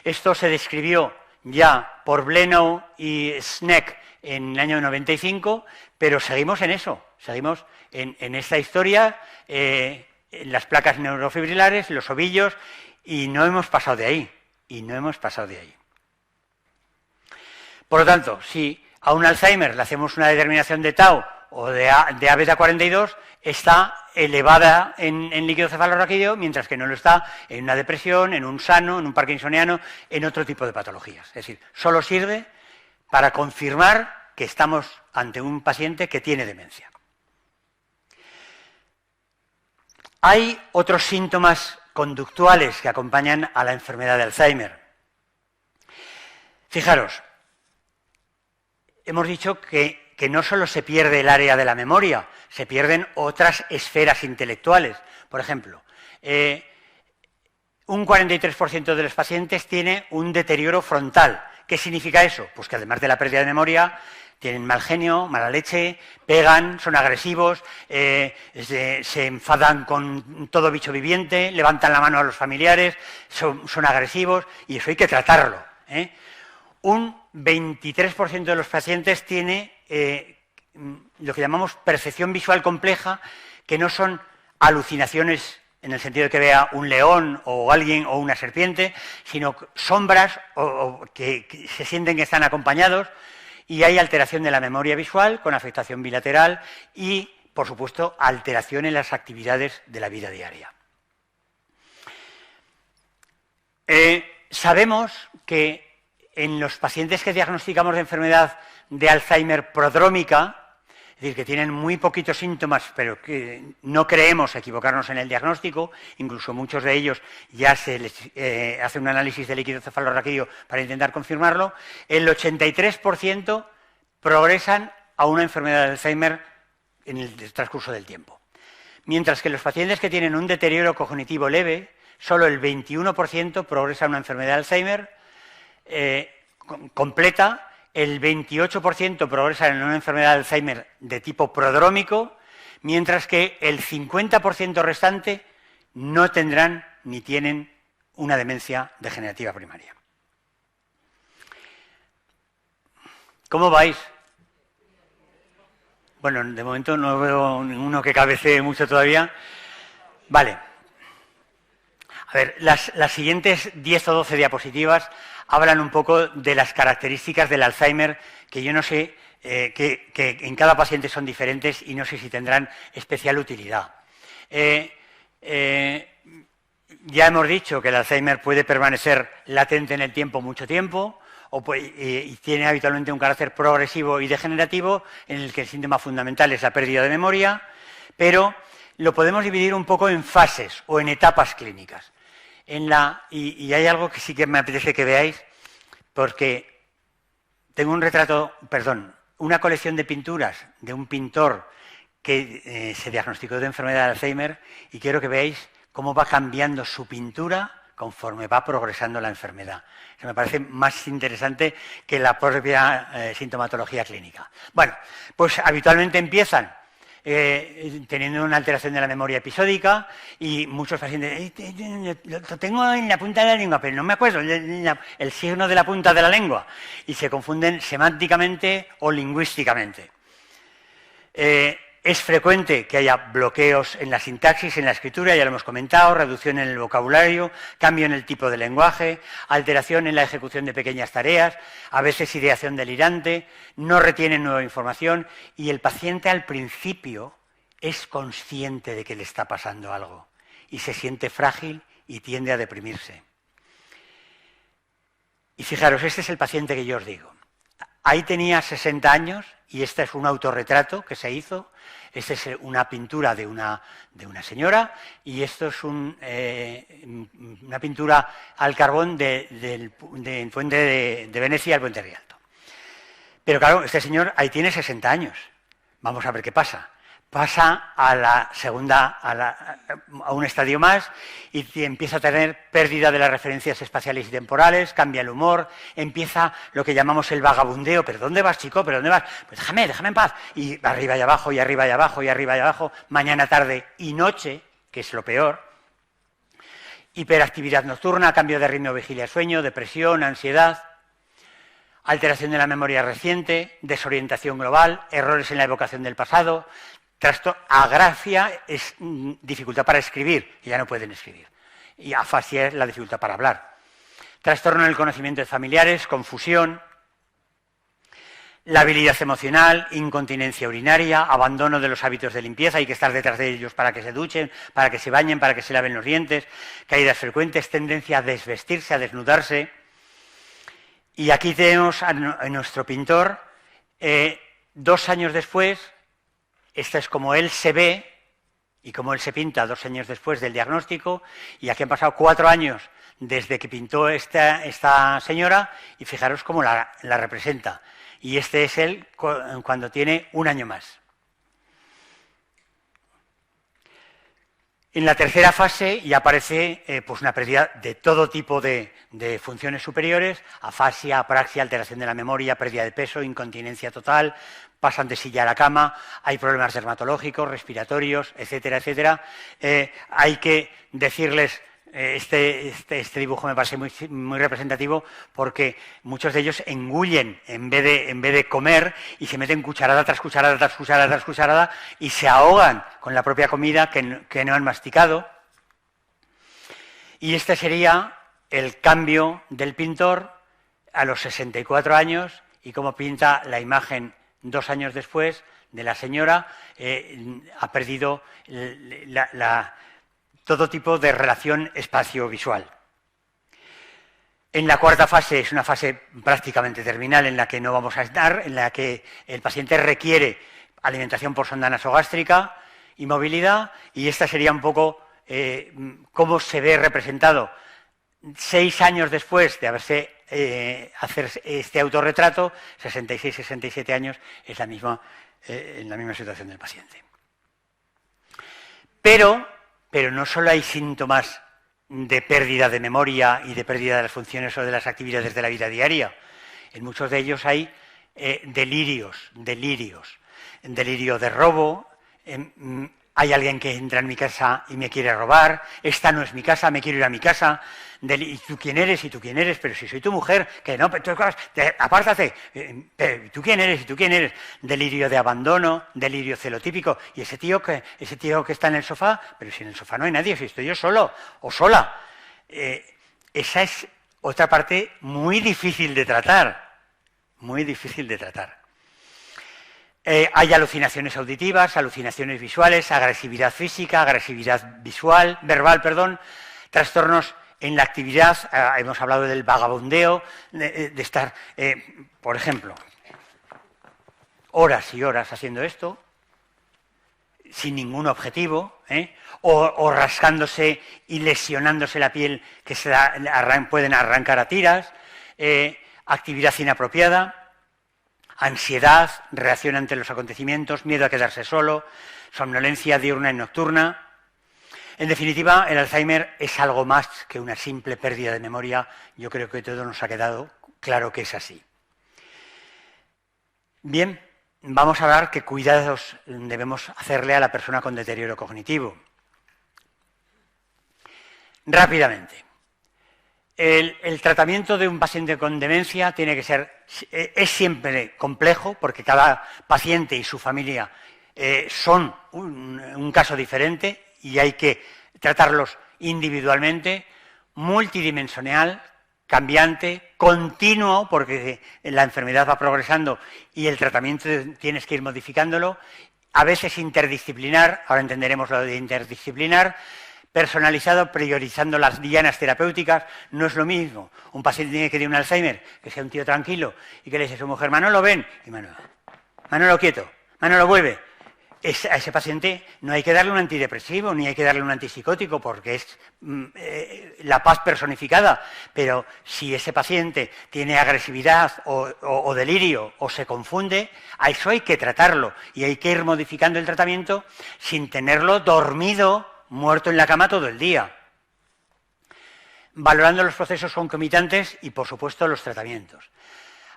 Esto se describió ya por Blenow y Schneck en el año 95, pero seguimos en eso, seguimos en esta historia, en las placas neurofibrilares, los ovillos, y no hemos pasado de ahí, Por lo tanto, si a un Alzheimer le hacemos una determinación de tau o de A-beta42, está elevada en líquido cefalorraquídeo, mientras que no lo está en una depresión, en un sano, en un parkinsoniano, en otro tipo de patologías. Es decir, solo sirve para confirmar que estamos ante un paciente que tiene demencia. Hay otros síntomas conductuales que acompañan a la enfermedad de Alzheimer. Fijaros, hemos dicho que no solo se pierde el área de la memoria, se pierden otras esferas intelectuales. Por ejemplo, un 43% de los pacientes tiene un deterioro frontal. ¿Qué significa eso? Pues que además de la pérdida de memoria, tienen mal genio, mala leche, pegan, son agresivos, se enfadan con todo bicho viviente, levantan la mano a los familiares, son agresivos, y eso hay que tratarlo. Un 23% de los pacientes tiene lo que llamamos percepción visual compleja, que no son alucinaciones en el sentido de que vea un león o alguien o una serpiente, sino sombras o que se sienten que están acompañados, y hay alteración de la memoria visual con afectación bilateral y, por supuesto, alteración en las actividades de la vida diaria. Sabemos que en los pacientes que diagnosticamos de enfermedad de Alzheimer prodrómica, es decir, que tienen muy poquitos síntomas, pero que no creemos equivocarnos en el diagnóstico, incluso muchos de ellos ya se les hace un análisis de líquido cefalorraquídeo para intentar confirmarlo, el 83% progresan a una enfermedad de Alzheimer en el transcurso del tiempo. Mientras que los pacientes que tienen un deterioro cognitivo leve, solo el 21% progresa a una enfermedad de Alzheimer completa, el 28% progresan en una enfermedad de Alzheimer de tipo prodrómico, mientras que el 50% restante no tendrán ni tienen una demencia degenerativa primaria. ¿Cómo vais? Bueno, de momento no veo ninguno que cabecee mucho todavía. Vale. A ver, las siguientes 10 o 12 diapositivas hablan un poco de las características del Alzheimer, que yo no sé, que en cada paciente son diferentes y no sé si tendrán especial utilidad. Ya hemos dicho que el Alzheimer puede permanecer latente en el tiempo mucho tiempo y tiene habitualmente un carácter progresivo y degenerativo en el que el síntoma fundamental es la pérdida de memoria, pero lo podemos dividir un poco en fases o en etapas clínicas. Y hay algo que sí que me apetece que veáis, porque tengo una colección de pinturas de un pintor que se diagnosticó de enfermedad de Alzheimer, y quiero que veáis cómo va cambiando su pintura conforme va progresando la enfermedad. Eso me parece más interesante que la propia sintomatología clínica. Bueno, pues habitualmente empiezan teniendo una alteración de la memoria episódica, y muchos pacientes, lo tengo en la punta de la lengua, pero no me acuerdo el signo de la punta de la lengua, y se confunden semánticamente o lingüísticamente. Es frecuente que haya bloqueos en la sintaxis, en la escritura, ya lo hemos comentado, reducción en el vocabulario, cambio en el tipo de lenguaje, alteración en la ejecución de pequeñas tareas, a veces ideación delirante, no retienen nueva información, y el paciente al principio es consciente de que le está pasando algo y se siente frágil y tiende a deprimirse. Y fijaros, este es el paciente que yo os digo. Ahí tenía 60 años y este es un autorretrato que se hizo. Esta es una pintura de una señora, y esto es una pintura al carbón del puente de Venecia, el puente Rialto. Pero claro, este señor ahí tiene 60 años. Vamos a ver qué pasa. Pasa a la segunda, a un estadio más, y empieza a tener pérdida de las referencias espaciales y temporales, cambia el humor, empieza lo que llamamos el vagabundeo. ¿Pero dónde vas, chico? ¿Pero dónde vas? Pues déjame en paz. Y arriba y abajo, y arriba y abajo, y arriba y abajo, mañana, tarde y noche, que es lo peor. Hiperactividad nocturna, cambio de ritmo, vigilia, sueño, depresión, ansiedad, alteración de la memoria reciente, desorientación global, errores en la evocación del pasado, agrafia es dificultad para escribir, y ya no pueden escribir, y afasia es la dificultad para hablar. Trastorno en el conocimiento de familiares, confusión, labilidad emocional, incontinencia urinaria, abandono de los hábitos de limpieza, hay que estar detrás de ellos para que se duchen, para que se bañen, para que se laven los dientes, caídas frecuentes, tendencia a desvestirse, a desnudarse. Y aquí tenemos a nuestro pintor, 2 años después. Esta es como él se ve y como él se pinta 2 años después del diagnóstico, y aquí han pasado 4 años desde que pintó esta señora, y fijaros cómo la representa. Y este es él cuando tiene 1 año más. En la tercera fase ya aparece pues una pérdida de todo tipo de funciones superiores: afasia, apraxia, alteración de la memoria, pérdida de peso, incontinencia total, pasan de silla a la cama, hay problemas dermatológicos, respiratorios, etcétera, etcétera. Hay que decirles, este dibujo me parece muy representativo, porque muchos de ellos engullen en vez de comer, y se meten cucharada tras cucharada tras cucharada tras cucharada, y se ahogan con la propia comida que no han masticado. Y este sería el cambio del pintor a los 64 años, y cómo pinta la imagen 2 años después de la señora. Ha perdido todo tipo de relación espacio-visual. En la cuarta fase es una fase prácticamente terminal, en la que no vamos a estar, en la que el paciente requiere alimentación por sonda nasogástrica y movilidad, y esta sería un poco cómo se ve representado 6 años después de hacer este autorretrato. 66, 67 años, es en la misma situación del paciente. Pero no solo hay síntomas de pérdida de memoria y de pérdida de las funciones o de las actividades de la vida diaria. En muchos de ellos hay delirios, delirio de robo. Hay alguien que entra en mi casa y me quiere robar. Esta no es mi casa, me quiero ir a mi casa. ¿Y tú quién eres? ¿Y tú quién eres? Pero si soy tu mujer, que no, apártate. ¿Tú quién eres? ¿Y tú quién eres? Delirio de abandono, delirio celotípico. Y ese tío que está en el sofá, pero si en el sofá no hay nadie, si estoy yo solo o sola. Esa es otra parte muy difícil de tratar, muy difícil de tratar. Hay alucinaciones auditivas, alucinaciones visuales, agresividad física, agresividad verbal, Trastornos en la actividad, hemos hablado del vagabundeo, de estar, por ejemplo, horas y horas haciendo esto, sin ningún objetivo, o rascándose y lesionándose la piel que pueden arrancar a tiras, actividad inapropiada, ansiedad, reacción ante los acontecimientos, miedo a quedarse solo, somnolencia diurna y nocturna. En definitiva, el Alzheimer es algo más que una simple pérdida de memoria. Yo creo que todo nos ha quedado claro que es así. Bien, vamos a hablar qué cuidados debemos hacerle a la persona con deterioro cognitivo. Rápidamente. El tratamiento de un paciente con demencia tiene que ser, es siempre complejo, porque cada paciente y su familia son un caso diferente y hay que tratarlos individualmente, multidimensional, cambiante, continuo, porque la enfermedad va progresando y el tratamiento tienes que ir modificándolo, a veces interdisciplinar, ahora entenderemos lo de interdisciplinar, personalizado, priorizando las dianas terapéuticas. No es lo mismo un paciente que tiene un Alzheimer, que sea un tío tranquilo y que le dice a su mujer, Manolo, ven, y Manolo quieto, Manolo vuelve. A ese paciente no hay que darle un antidepresivo ni hay que darle un antipsicótico porque es la paz personificada, pero si ese paciente tiene agresividad o delirio o se confunde, a eso hay que tratarlo y hay que ir modificando el tratamiento sin tenerlo dormido, muerto en la cama todo el día. Valorando los procesos concomitantes y, por supuesto, los tratamientos.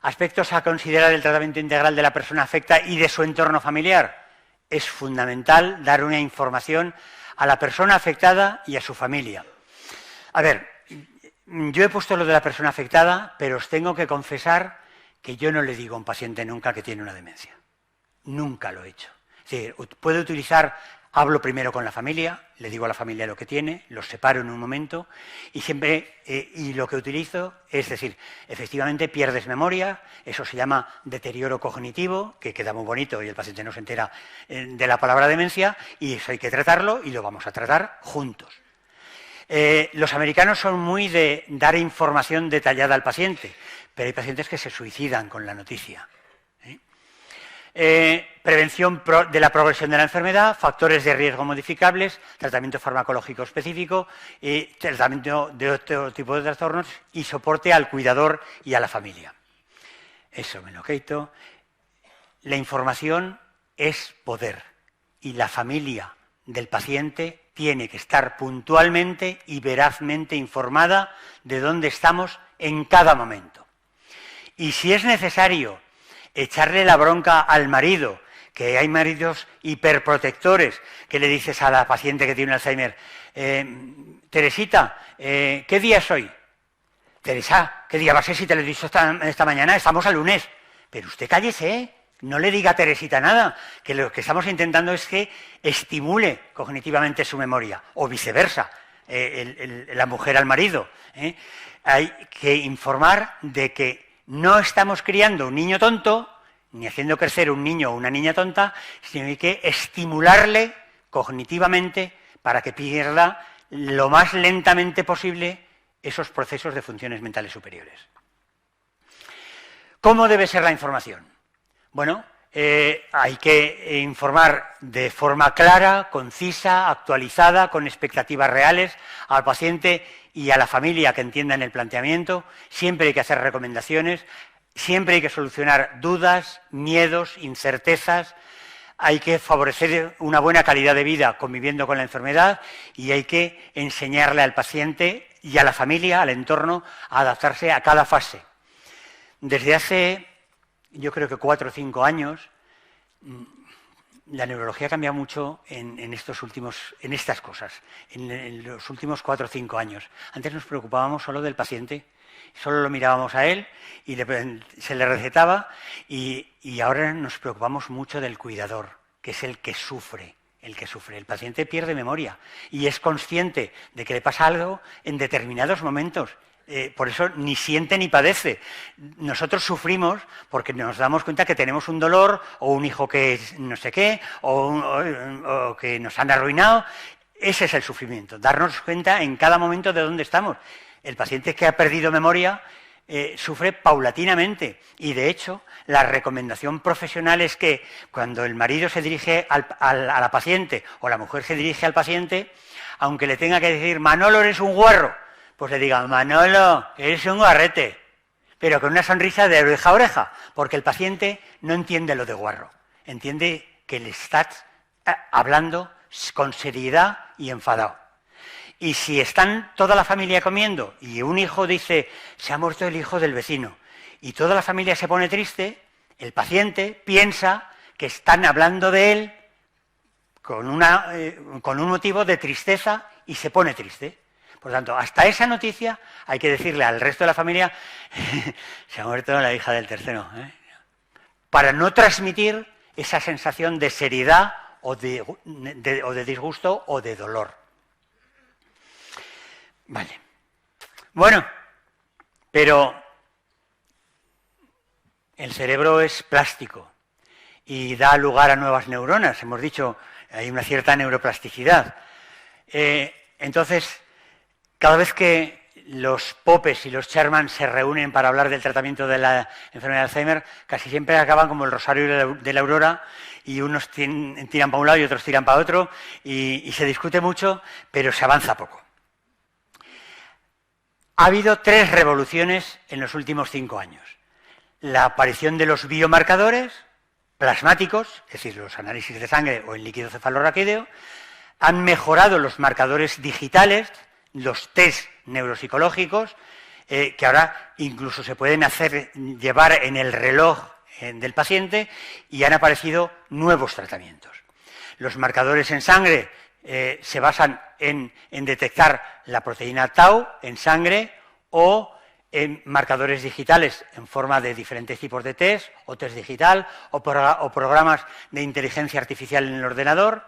Aspectos a considerar del tratamiento integral de la persona afecta y de su entorno familiar. Es fundamental dar una información a la persona afectada y a su familia. A ver, yo he puesto lo de la persona afectada, pero os tengo que confesar que yo no le digo a un paciente nunca que tiene una demencia. Nunca lo he hecho. Es decir, puedo utilizar, hablo primero con la familia, le digo a la familia lo que tiene, los separo en un momento y siempre, y lo que utilizo es decir, efectivamente pierdes memoria, eso se llama deterioro cognitivo, que queda muy bonito y el paciente no se entera de la palabra demencia, y eso hay que tratarlo y lo vamos a tratar juntos. Los americanos son muy de dar información detallada al paciente, pero hay pacientes que se suicidan con la noticia. Prevención de la progresión de la enfermedad, factores de riesgo modificables, tratamiento farmacológico específico, tratamiento de otro tipo de trastornos y soporte al cuidador y a la familia. Eso me lo quito. La información es poder y la familia del paciente tiene que estar puntualmente y verazmente informada de dónde estamos en cada momento. Y si es necesario echarle la bronca al marido, que hay maridos hiperprotectores, que le dices a la paciente que tiene un Alzheimer, Teresita, ¿qué día es hoy? Teresa, ¿qué día va a ser si te lo he dicho esta mañana? Estamos a lunes. Pero usted cállese, no le diga a Teresita nada, que lo que estamos intentando es que estimule cognitivamente su memoria, o viceversa, la mujer al marido. Hay que informar de que no estamos criando un niño tonto, ni haciendo crecer un niño o una niña tonta, sino hay que estimularle cognitivamente para que pierda lo más lentamente posible esos procesos de funciones mentales superiores. ¿Cómo debe ser la información? Bueno, hay que informar de forma clara, concisa, actualizada, con expectativas reales al paciente y a la familia que entiendan el planteamiento. Siempre hay que hacer recomendaciones, siempre hay que solucionar dudas, miedos, incertezas. Hay que favorecer una buena calidad de vida conviviendo con la enfermedad y hay que enseñarle al paciente y a la familia, al entorno, a adaptarse a cada fase. Desde hace, yo creo que 4 o 5 años, la neurología ha cambiado mucho en estas cosas, en los últimos 4 o 5 años. Antes nos preocupábamos solo del paciente, solo lo mirábamos a él y se le recetaba y ahora nos preocupamos mucho del cuidador, que es el que sufre. El paciente pierde memoria y es consciente de que le pasa algo en determinados momentos. Por eso ni siente ni padece. Nosotros sufrimos porque nos damos cuenta que tenemos un dolor o un hijo que no sé qué o que nos han arruinado. ese es el sufrimiento, darnos cuenta en cada momento de dónde estamos. El paciente que ha perdido memoria sufre paulatinamente y, de hecho, la recomendación profesional es que cuando el marido se dirige a la paciente o la mujer se dirige al paciente, aunque le tenga que decir Manolo, eres un guarro, pues le diga Manolo, eres un guarrete, pero con una sonrisa de oreja a oreja, porque el paciente no entiende lo de guarro, entiende que le estás hablando con seriedad y enfadado. Y si están toda la familia comiendo y un hijo dice, se ha muerto el hijo del vecino, y toda la familia se pone triste, el paciente piensa que están hablando de él con un motivo de tristeza y se pone triste. Por lo tanto, hasta esa noticia hay que decirle al resto de la familia, se ha muerto la hija del tercero, para no transmitir esa sensación de seriedad o de disgusto o de dolor. Vale. Bueno, pero el cerebro es plástico y da lugar a nuevas neuronas. Hemos dicho, hay una cierta neuroplasticidad. Entonces, cada vez que los Popes y los Sherman se reúnen para hablar del tratamiento de la enfermedad de Alzheimer, casi siempre acaban como el rosario de la aurora, y unos tiran para un lado y otros tiran para otro, y se discute mucho, pero se avanza poco. Ha habido 3 revoluciones en los últimos 5 años. La aparición de los biomarcadores plasmáticos, es decir, los análisis de sangre o el líquido cefalorraquídeo, han mejorado los marcadores digitales, los test neuropsicológicos, que ahora incluso se pueden llevar en el reloj del paciente, y han aparecido nuevos tratamientos. Los marcadores en sangre se basan en detectar la proteína tau en sangre o en marcadores digitales en forma de diferentes tipos de test, o test digital, o programas de inteligencia artificial en el ordenador,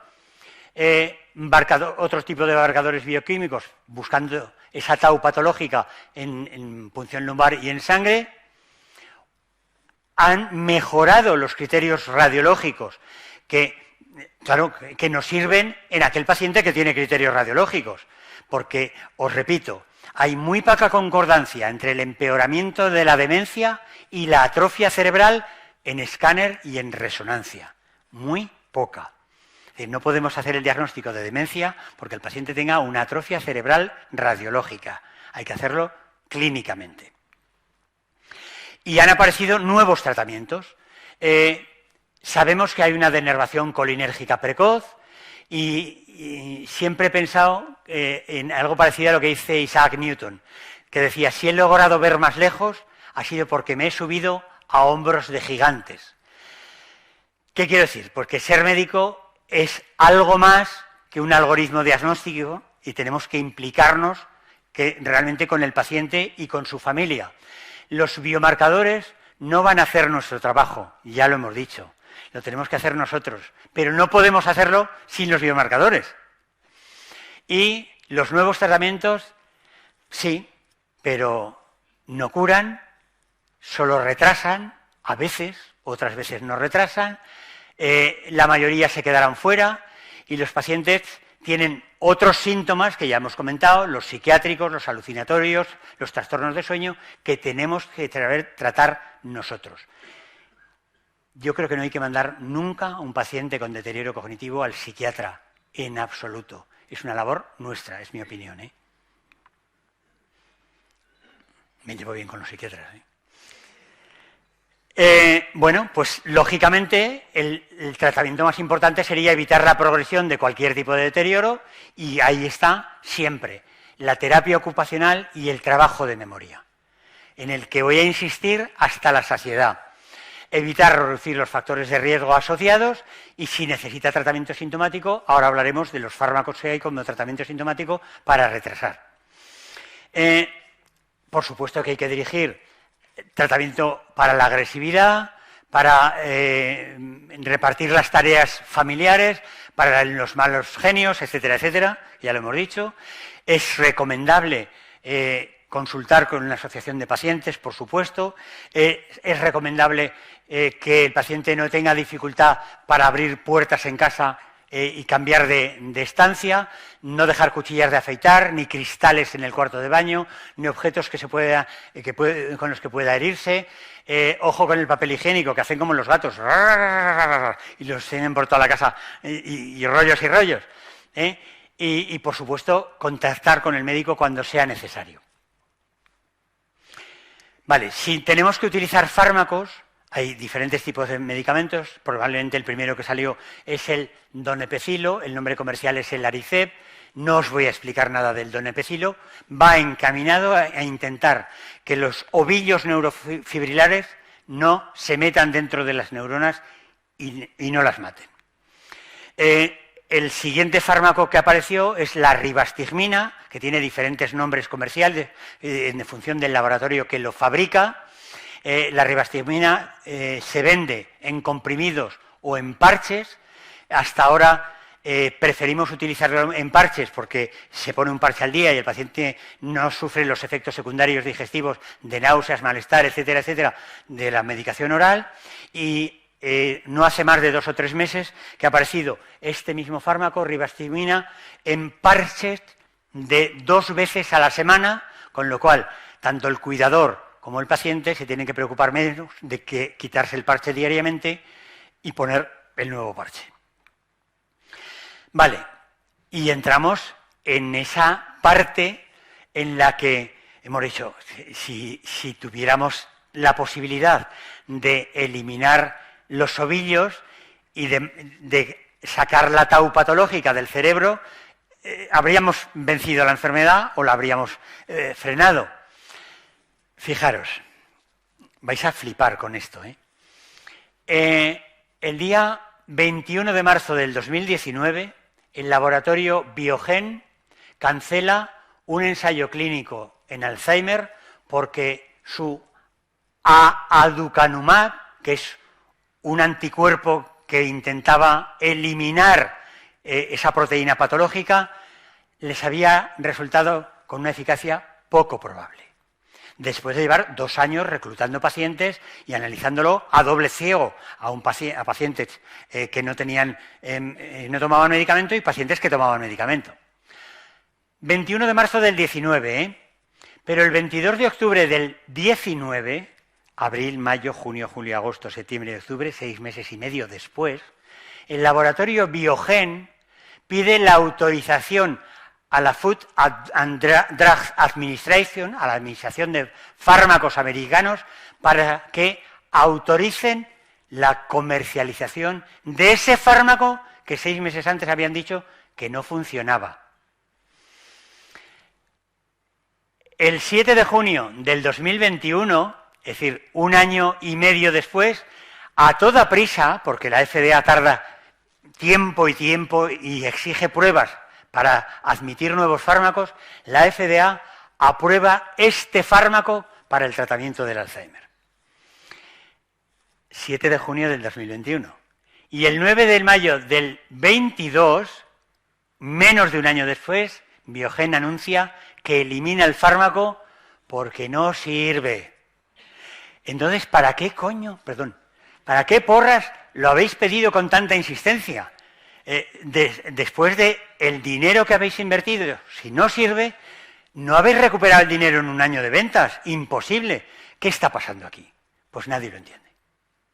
otros tipos de marcadores bioquímicos buscando esa tau patológica en punción lumbar y en sangre. Han mejorado los criterios radiológicos que nos sirven en aquel paciente que tiene criterios radiológicos, porque, os repito, hay muy poca concordancia entre el empeoramiento de la demencia y la atrofia cerebral en escáner y en resonancia. Muy poca. Es decir, no podemos hacer el diagnóstico de demencia porque el paciente tenga una atrofia cerebral radiológica. Hay que hacerlo clínicamente. Y han aparecido nuevos tratamientos. Sabemos que hay una denervación colinérgica precoz y siempre he pensado en algo parecido a lo que dice Isaac Newton, que decía, si he logrado ver más lejos, ha sido porque me he subido a hombros de gigantes. ¿Qué quiero decir? Porque ser médico es algo más que un algoritmo diagnóstico y tenemos que implicarnos realmente con el paciente y con su familia. Los biomarcadores no van a hacer nuestro trabajo, ya lo hemos dicho. Lo tenemos que hacer nosotros, pero no podemos hacerlo sin los biomarcadores. Y los nuevos tratamientos, sí, pero no curan, solo retrasan, a veces, otras veces no retrasan, la mayoría se quedarán fuera y los pacientes tienen otros síntomas que ya hemos comentado, los psiquiátricos, los alucinatorios, los trastornos de sueño, que tenemos que tratar nosotros. Yo creo que no hay que mandar nunca a un paciente con deterioro cognitivo al psiquiatra, en absoluto. Es una labor nuestra, es mi opinión, Me llevo bien con los psiquiatras, Bueno, pues lógicamente el tratamiento más importante sería evitar la progresión de cualquier tipo de deterioro, y ahí está siempre la terapia ocupacional y el trabajo de memoria, en el que voy a insistir hasta la saciedad. Evitar reducir los factores de riesgo asociados y, si necesita tratamiento sintomático, ahora hablaremos de los fármacos que hay como tratamiento sintomático para retrasar. Por supuesto que hay que dirigir tratamiento para la agresividad, para repartir las tareas familiares, para los malos genios, etcétera, etcétera, ya lo hemos dicho. Es recomendable consultar con una asociación de pacientes, por supuesto. Es recomendable que el paciente no tenga dificultad para abrir puertas en casa y cambiar de estancia, no dejar cuchillas de afeitar, ni cristales en el cuarto de baño, ni objetos con los que pueda herirse. Ojo con el papel higiénico, que hacen como los gatos, y los tienen por toda la casa, y rollos y rollos. Y, por supuesto, contactar con el médico cuando sea necesario. Vale, si tenemos que utilizar fármacos, hay diferentes tipos de medicamentos. Probablemente el primero que salió es el donepezilo, el nombre comercial es el Aricept. No os voy a explicar nada del donepezilo. Va encaminado a intentar que los ovillos neurofibrilares no se metan dentro de las neuronas y no las maten. El siguiente fármaco que apareció es la ribastigmina, que tiene diferentes nombres comerciales en función del laboratorio que lo fabrica. La ribastigmina se vende en comprimidos o en parches. Hasta ahora preferimos utilizarlo en parches porque se pone un parche al día y el paciente no sufre los efectos secundarios digestivos de náuseas, malestar, etcétera, etcétera, de la medicación oral. Y no hace más de 2 o 3 meses que ha aparecido este mismo fármaco, ribastigmina, en parches de 2 veces a la semana, con lo cual tanto el cuidador como el paciente se tienen que preocupar menos de que quitarse el parche diariamente y poner el nuevo parche. Vale, y entramos en esa parte en la que hemos dicho, si tuviéramos la posibilidad de eliminar los ovillos y de sacar la tau patológica del cerebro, habríamos vencido la enfermedad o la habríamos frenado. Fijaros, vais a flipar con esto. El día 21 de marzo del 2019, el laboratorio Biogen cancela un ensayo clínico en Alzheimer porque su aducanumab, que es un anticuerpo que intentaba eliminar esa proteína patológica, les había resultado con una eficacia poco probable. Después de llevar 2 años reclutando pacientes y analizándolo a doble ciego a pacientes que no tomaban medicamento y pacientes que tomaban medicamento. 21 de marzo del 19, pero el 22 de octubre del 19, abril, mayo, junio, julio, agosto, septiembre y octubre, 6 meses y medio después, el laboratorio Biogen pide la autorización a la Food and Drug Administration, a la Administración de Fármacos Americanos, para que autoricen la comercialización de ese fármaco que 6 meses antes habían dicho que no funcionaba. El 7 de junio del 2021, es decir, 1 año y medio después, a toda prisa, porque la FDA tarda tiempo y exige pruebas para admitir nuevos fármacos, la FDA aprueba este fármaco para el tratamiento del Alzheimer. 7 de junio del 2021. Y el 9 de mayo del 22, menos de 1 año después, Biogen anuncia que elimina el fármaco porque no sirve. Entonces, ¿para qué ¿para qué porras lo habéis pedido con tanta insistencia? Después del dinero que habéis invertido, si no sirve, no habéis recuperado el dinero en 1 año de ventas. Imposible. ¿Qué está pasando aquí? Pues nadie lo entiende.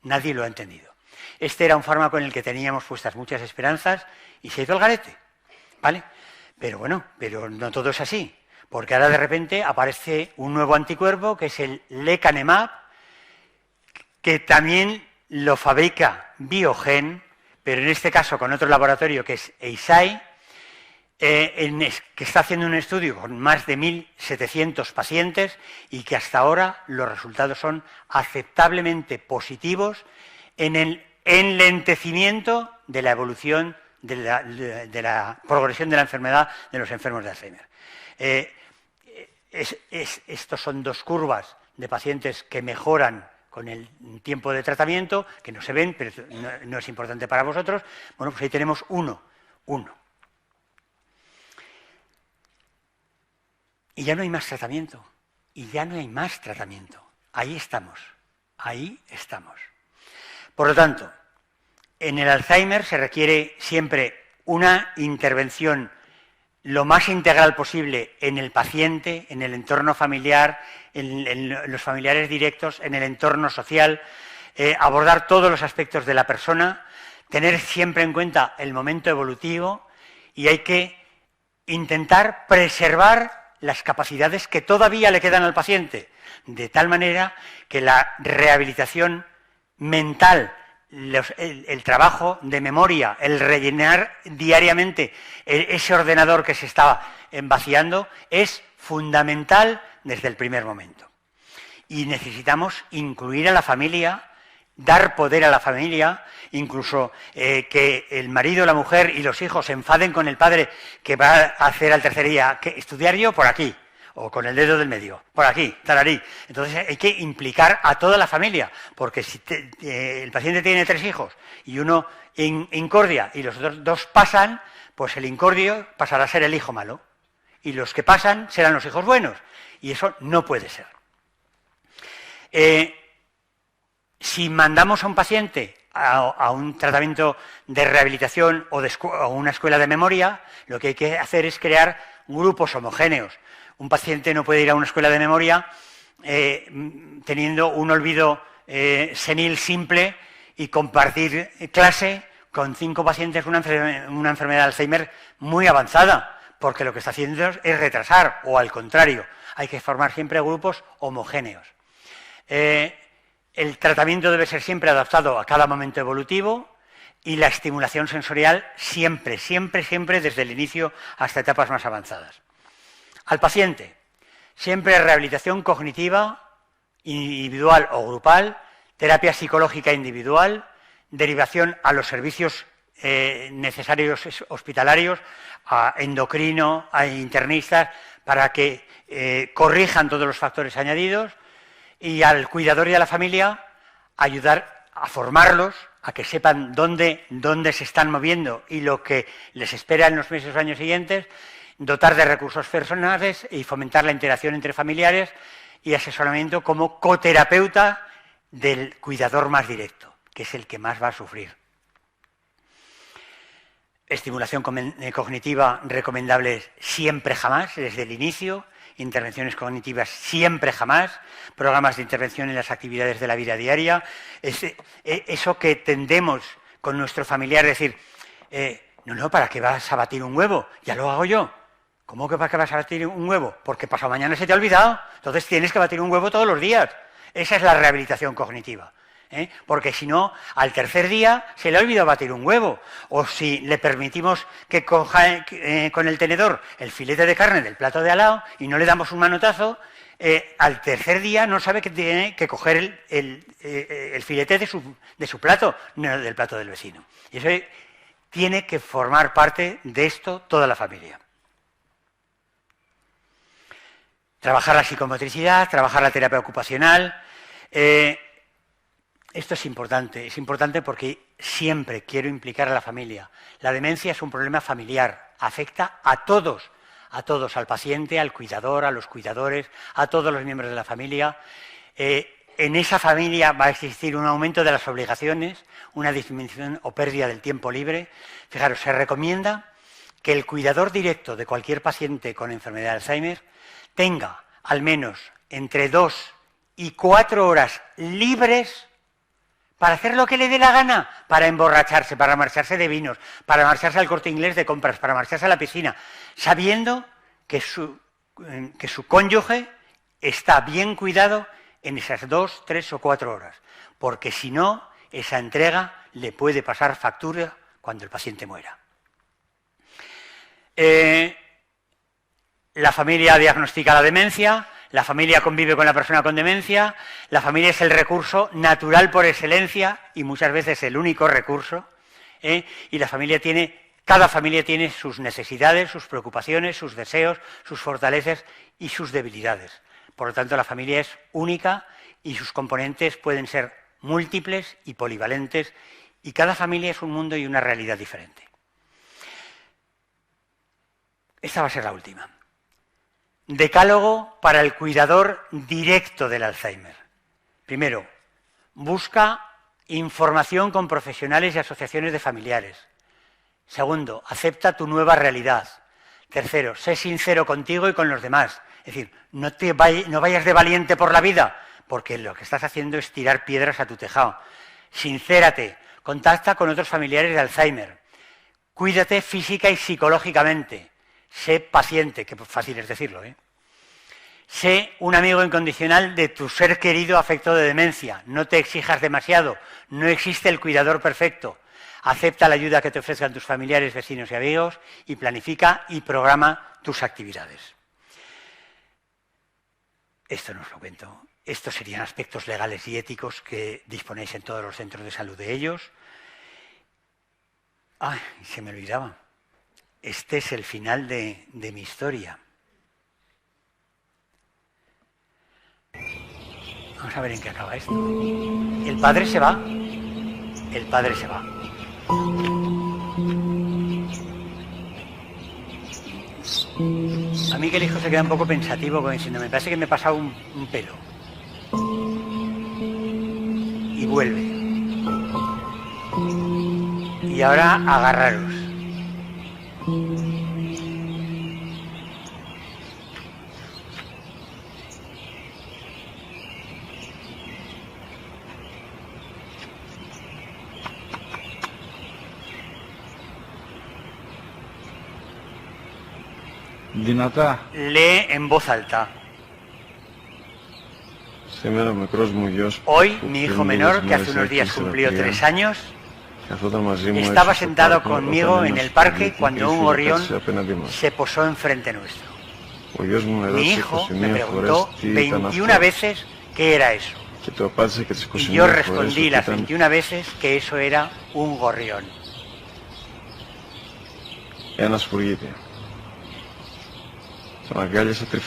Nadie lo ha entendido. Este era un fármaco en el que teníamos puestas muchas esperanzas y se hizo el garete, ¿vale? Pero bueno, pero no todo es así, porque ahora de repente aparece un nuevo anticuerpo que es el lecanemab, que también lo fabrica Biogen, pero en este caso con otro laboratorio que es Eisai, que está haciendo un estudio con más de 1.700 pacientes y que hasta ahora los resultados son aceptablemente positivos en el enlentecimiento de la evolución de la progresión de la enfermedad de los enfermos de Alzheimer. Estos son 2 curvas de pacientes que mejoran con el tiempo de tratamiento, que no se ven, pero no es importante para vosotros. Bueno, pues ahí tenemos uno. Y ya no hay más tratamiento. Ahí estamos. Por lo tanto, en el Alzheimer se requiere siempre una intervención lo más integral posible en el paciente, en el entorno familiar, en los familiares directos, en el entorno social, abordar todos los aspectos de la persona, tener siempre en cuenta el momento evolutivo, y hay que intentar preservar las capacidades que todavía le quedan al paciente, de tal manera que la rehabilitación mental, el trabajo de memoria, el rellenar diariamente ese ordenador que se estaba vaciando, es fundamental desde el primer momento. Y necesitamos incluir a la familia, dar poder a la familia, incluso que el marido, la mujer y los hijos se enfaden con el padre que va a hacer al tercer día, que estudiar yo por aquí, o con el dedo del medio, por aquí, tararí. Entonces hay que implicar a toda la familia, porque si el paciente tiene 3 hijos y uno incordia y los otros 2 pasan, pues el incordio pasará a ser el hijo malo, y los que pasan serán los hijos buenos, y eso no puede ser. Si mandamos a un paciente a un tratamiento de rehabilitación o a una escuela de memoria, lo que hay que hacer es crear grupos homogéneos. Un paciente no puede ir a una escuela de memoria teniendo un olvido senil simple y compartir clase con 5 pacientes con una enfermedad de Alzheimer muy avanzada, porque lo que está haciendo es retrasar, o al contrario, hay que formar siempre grupos homogéneos. El tratamiento debe ser siempre adaptado a cada momento evolutivo, y la estimulación sensorial siempre, siempre, siempre desde el inicio hasta etapas más avanzadas. Al paciente, siempre rehabilitación cognitiva, individual o grupal, terapia psicológica individual, derivación a los servicios necesarios hospitalarios, a endocrino, a internistas, para que corrijan todos los factores añadidos, y al cuidador y a la familia ayudar a formarlos, a que sepan dónde se están moviendo y lo que les espera en los meses o años siguientes, dotar de recursos personales y fomentar la interacción entre familiares, y asesoramiento como coterapeuta del cuidador más directo, que es el que más va a sufrir. Estimulación cognitiva recomendable siempre jamás, desde el inicio. Intervenciones cognitivas siempre jamás. Programas de intervención en las actividades de la vida diaria. Eso que tendemos con nuestro familiar, decir, no, ¿para qué vas a batir un huevo? Ya lo hago yo. ¿Cómo que para qué vas a batir un huevo? Porque pasado mañana se te ha olvidado. Entonces tienes que batir un huevo todos los días. Esa es la rehabilitación cognitiva. Porque si no, al tercer día se le ha olvidado batir un huevo. O si le permitimos que coja con el tenedor el filete de carne del plato de al lado y no le damos un manotazo, al tercer día no sabe que tiene que coger el filete de su plato, no del plato del vecino. Y eso tiene que formar parte de esto toda la familia. Trabajar la psicomotricidad, trabajar la terapia ocupacional. Esto es importante porque siempre quiero implicar a la familia. La demencia es un problema familiar, afecta a todos, al paciente, al cuidador, a los cuidadores, a todos los miembros de la familia. En esa familia va a existir un aumento de las obligaciones, una disminución o pérdida del tiempo libre. Fijaros, se recomienda que el cuidador directo de cualquier paciente con enfermedad de Alzheimer tenga al menos entre 2 y 4 horas libres para hacer lo que le dé la gana, para emborracharse, para marcharse de vinos, para marcharse al Corte Inglés de compras, para marcharse a la piscina, sabiendo que su cónyuge está bien cuidado en esas 2, 3 o 4 horas, porque si no, esa entrega le puede pasar factura cuando el paciente muera. La familia diagnostica la demencia, la familia convive con la persona con demencia, la familia es el recurso natural por excelencia y muchas veces el único recurso, y cada familia tiene sus necesidades, sus preocupaciones, sus deseos, sus fortalezas y sus debilidades. Por lo tanto, la familia es única y sus componentes pueden ser múltiples y polivalentes, y cada familia es un mundo y una realidad diferente. Esta va a ser la última. Decálogo para el cuidador directo del Alzheimer. Primero, busca información con profesionales y asociaciones de familiares. Segundo, acepta tu nueva realidad. Tercero, sé sincero contigo y con los demás. Es decir, no vayas de valiente por la vida, porque lo que estás haciendo es tirar piedras a tu tejado. Sincérate, contacta con otros familiares de Alzheimer. Cuídate física y psicológicamente. Sé paciente, que fácil es decirlo, ¿eh? Sé un amigo incondicional de tu ser querido afecto de demencia. No te exijas demasiado. No existe el cuidador perfecto. Acepta la ayuda que te ofrezcan tus familiares, vecinos y amigos y planifica y programa tus actividades. Esto no os lo cuento. Estos serían aspectos legales y éticos que disponéis en todos los centros de salud de ellos. ¡Ay, se me olvidaba! Este es el final de mi historia. Vamos a ver en qué acaba esto. El padre se va. El padre se va. A mí que el hijo se queda un poco pensativo, como diciendo, me parece que me he pasado un pelo. Y vuelve. Y ahora agarraros. Δυνατά. Lee en voz alta. Hoy, mi hijo menor, que hace unos días cumplió 3 años, estaba sentado conmigo en el parque cuando un gorrión se posó enfrente nuestro. Mi hijo me preguntó 21 veces qué era eso. Y yo respondí las 21 veces que eso era un gorrión.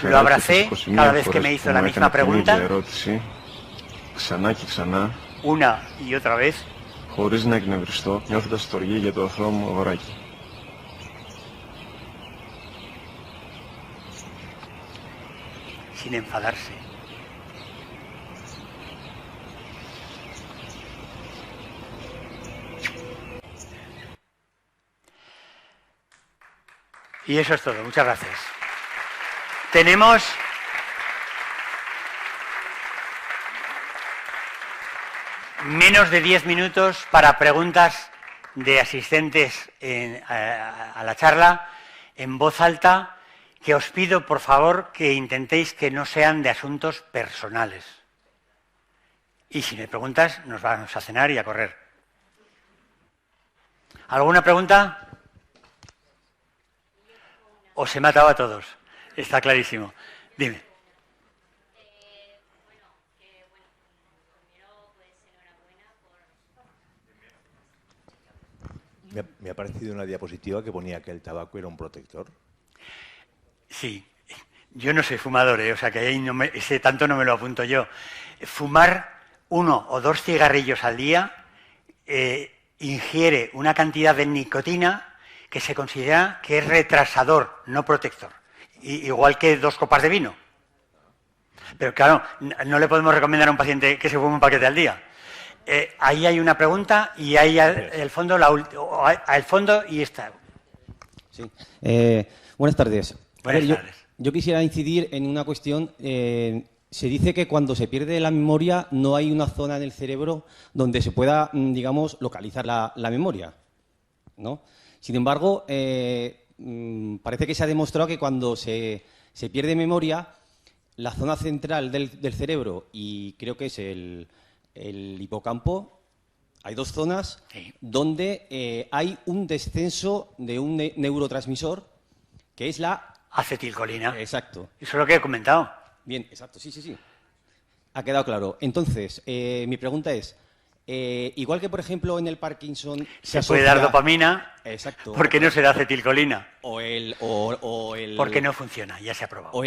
Lo abracé cada vez que me hizo la misma pregunta, una y otra vez, sin enfadarse. Y eso es todo. Muchas gracias. Tenemos menos de 10 minutos para preguntas de asistentes a la charla en voz alta, que os pido, por favor, que intentéis que no sean de asuntos personales. Y si me preguntas, nos vamos a cenar y a correr. ¿Alguna pregunta? Os he matado a todos. Está clarísimo. Dime. Me ha parecido una diapositiva que ponía que el tabaco era un protector. Sí. Yo no soy fumador, o sea que ahí ese tanto no me lo apunto yo. Fumar 1 o 2 cigarrillos al día ingiere una cantidad de nicotina que se considera que es retrasador, no protector. Igual que 2 copas de vino. Pero claro, no le podemos recomendar a un paciente que se fume un paquete al día. Ahí hay una pregunta y ahí al fondo, al fondo y esta. Sí. Buenas tardes. Buenas tardes. Yo quisiera incidir en una cuestión. Se dice que cuando se pierde la memoria no hay una zona en el cerebro donde se pueda, digamos, localizar la memoria, ¿no? Sin embargo, parece que se ha demostrado que cuando se pierde memoria, la zona central del cerebro, y creo que es el hipocampo, hay 2 zonas donde hay un descenso de un neurotransmisor que es la acetilcolina. Exacto. Eso es lo que he comentado. Bien, exacto, sí. Ha quedado claro. Entonces, mi pregunta es, igual que, por ejemplo, en el Parkinson se puede dar dopamina, exacto, ¿por qué no se da acetilcolina? O el porque no funciona, ya se ha probado.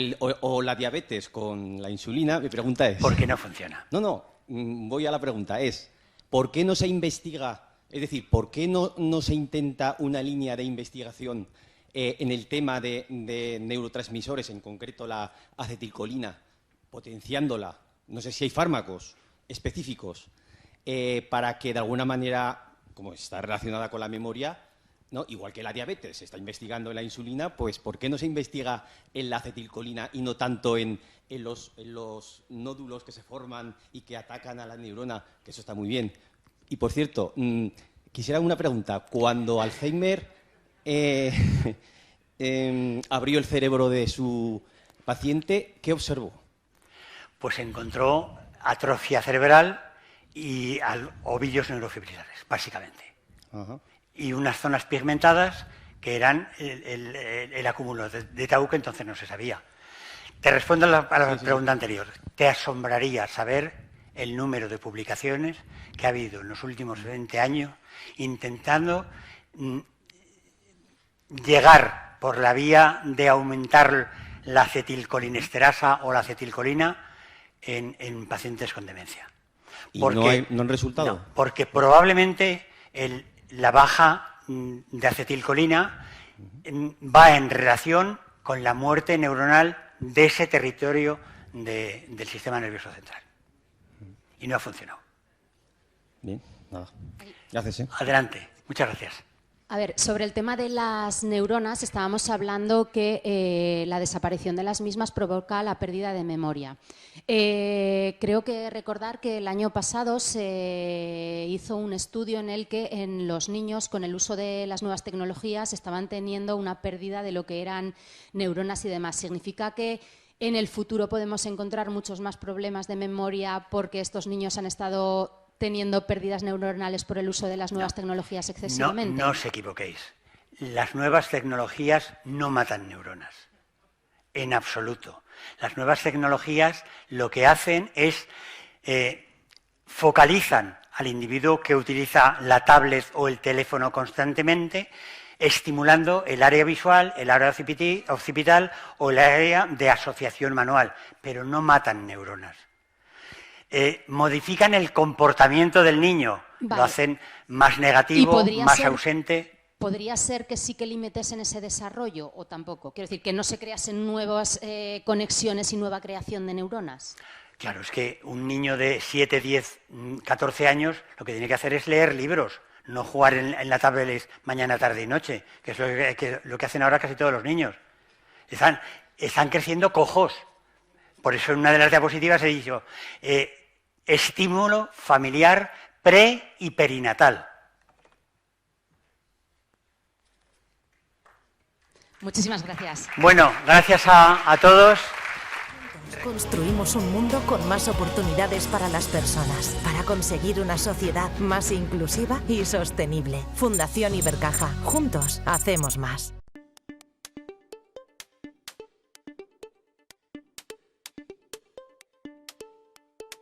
O la diabetes con la insulina, mi pregunta es... ¿Por qué no funciona? No, voy a la pregunta, es ¿por qué no se investiga, es decir, por qué no se intenta una línea de investigación en el tema de neurotransmisores, en concreto la acetilcolina, potenciándola? No sé si hay fármacos específicos para que de alguna manera, como está relacionada con la memoria, ¿no? Igual que la diabetes se está investigando en la insulina, pues ¿por qué no se investiga en la acetilcolina y no tanto en los nódulos que se forman y que atacan a la neurona? Que eso está muy bien. Y por cierto, quisiera una pregunta. Cuando Alzheimer abrió el cerebro de su paciente, ¿qué observó? Pues encontró atrofia cerebral y ovillos neurofibrilares, básicamente. Ajá. Y unas zonas pigmentadas que eran el acúmulo de tau, que entonces no se sabía. Te respondo a la pregunta anterior. Te asombraría saber el número de publicaciones que ha habido en los últimos 20 años intentando llegar por la vía de aumentar la acetilcolinesterasa o la acetilcolina en pacientes con demencia. ¿Y no han resultado? No, porque probablemente la baja de acetilcolina va en relación con la muerte neuronal de ese territorio del sistema nervioso central. Y no ha funcionado. Bien, nada. Gracias. Adelante. Muchas gracias. A ver, sobre el tema de las neuronas, estábamos hablando que la desaparición de las mismas provoca la pérdida de memoria. Creo que recordar que el año pasado se hizo un estudio en el que en los niños, con el uso de las nuevas tecnologías, estaban teniendo una pérdida de lo que eran neuronas y demás. Significa que en el futuro podemos encontrar muchos más problemas de memoria porque estos niños han estado teniendo pérdidas neuronales por el uso de las nuevas tecnologías excesivamente. No os equivoquéis. Las nuevas tecnologías no matan neuronas. En absoluto. Las nuevas tecnologías lo que hacen es focalizan al individuo que utiliza la tablet o el teléfono constantemente, estimulando el área visual, el área occipital o el área de asociación manual, pero no matan neuronas. Modifican el comportamiento del niño, vale. Lo hacen más negativo, más ausente. ¿Podría ser que sí que limitasen ese desarrollo o tampoco? Quiero decir, que no se creasen nuevas conexiones y nueva creación de neuronas. Claro, es que un niño de 7, 10, 14 años lo que tiene que hacer es leer libros, no jugar en la tablet mañana, tarde y noche, que es lo que hacen ahora casi todos los niños. Están creciendo cojos. Por eso en una de las diapositivas he dicho estímulo familiar pre y perinatal. Muchísimas gracias. Bueno, gracias a todos. Construimos un mundo con más oportunidades para las personas, para conseguir una sociedad más inclusiva y sostenible. Fundación Ibercaja. Juntos hacemos más.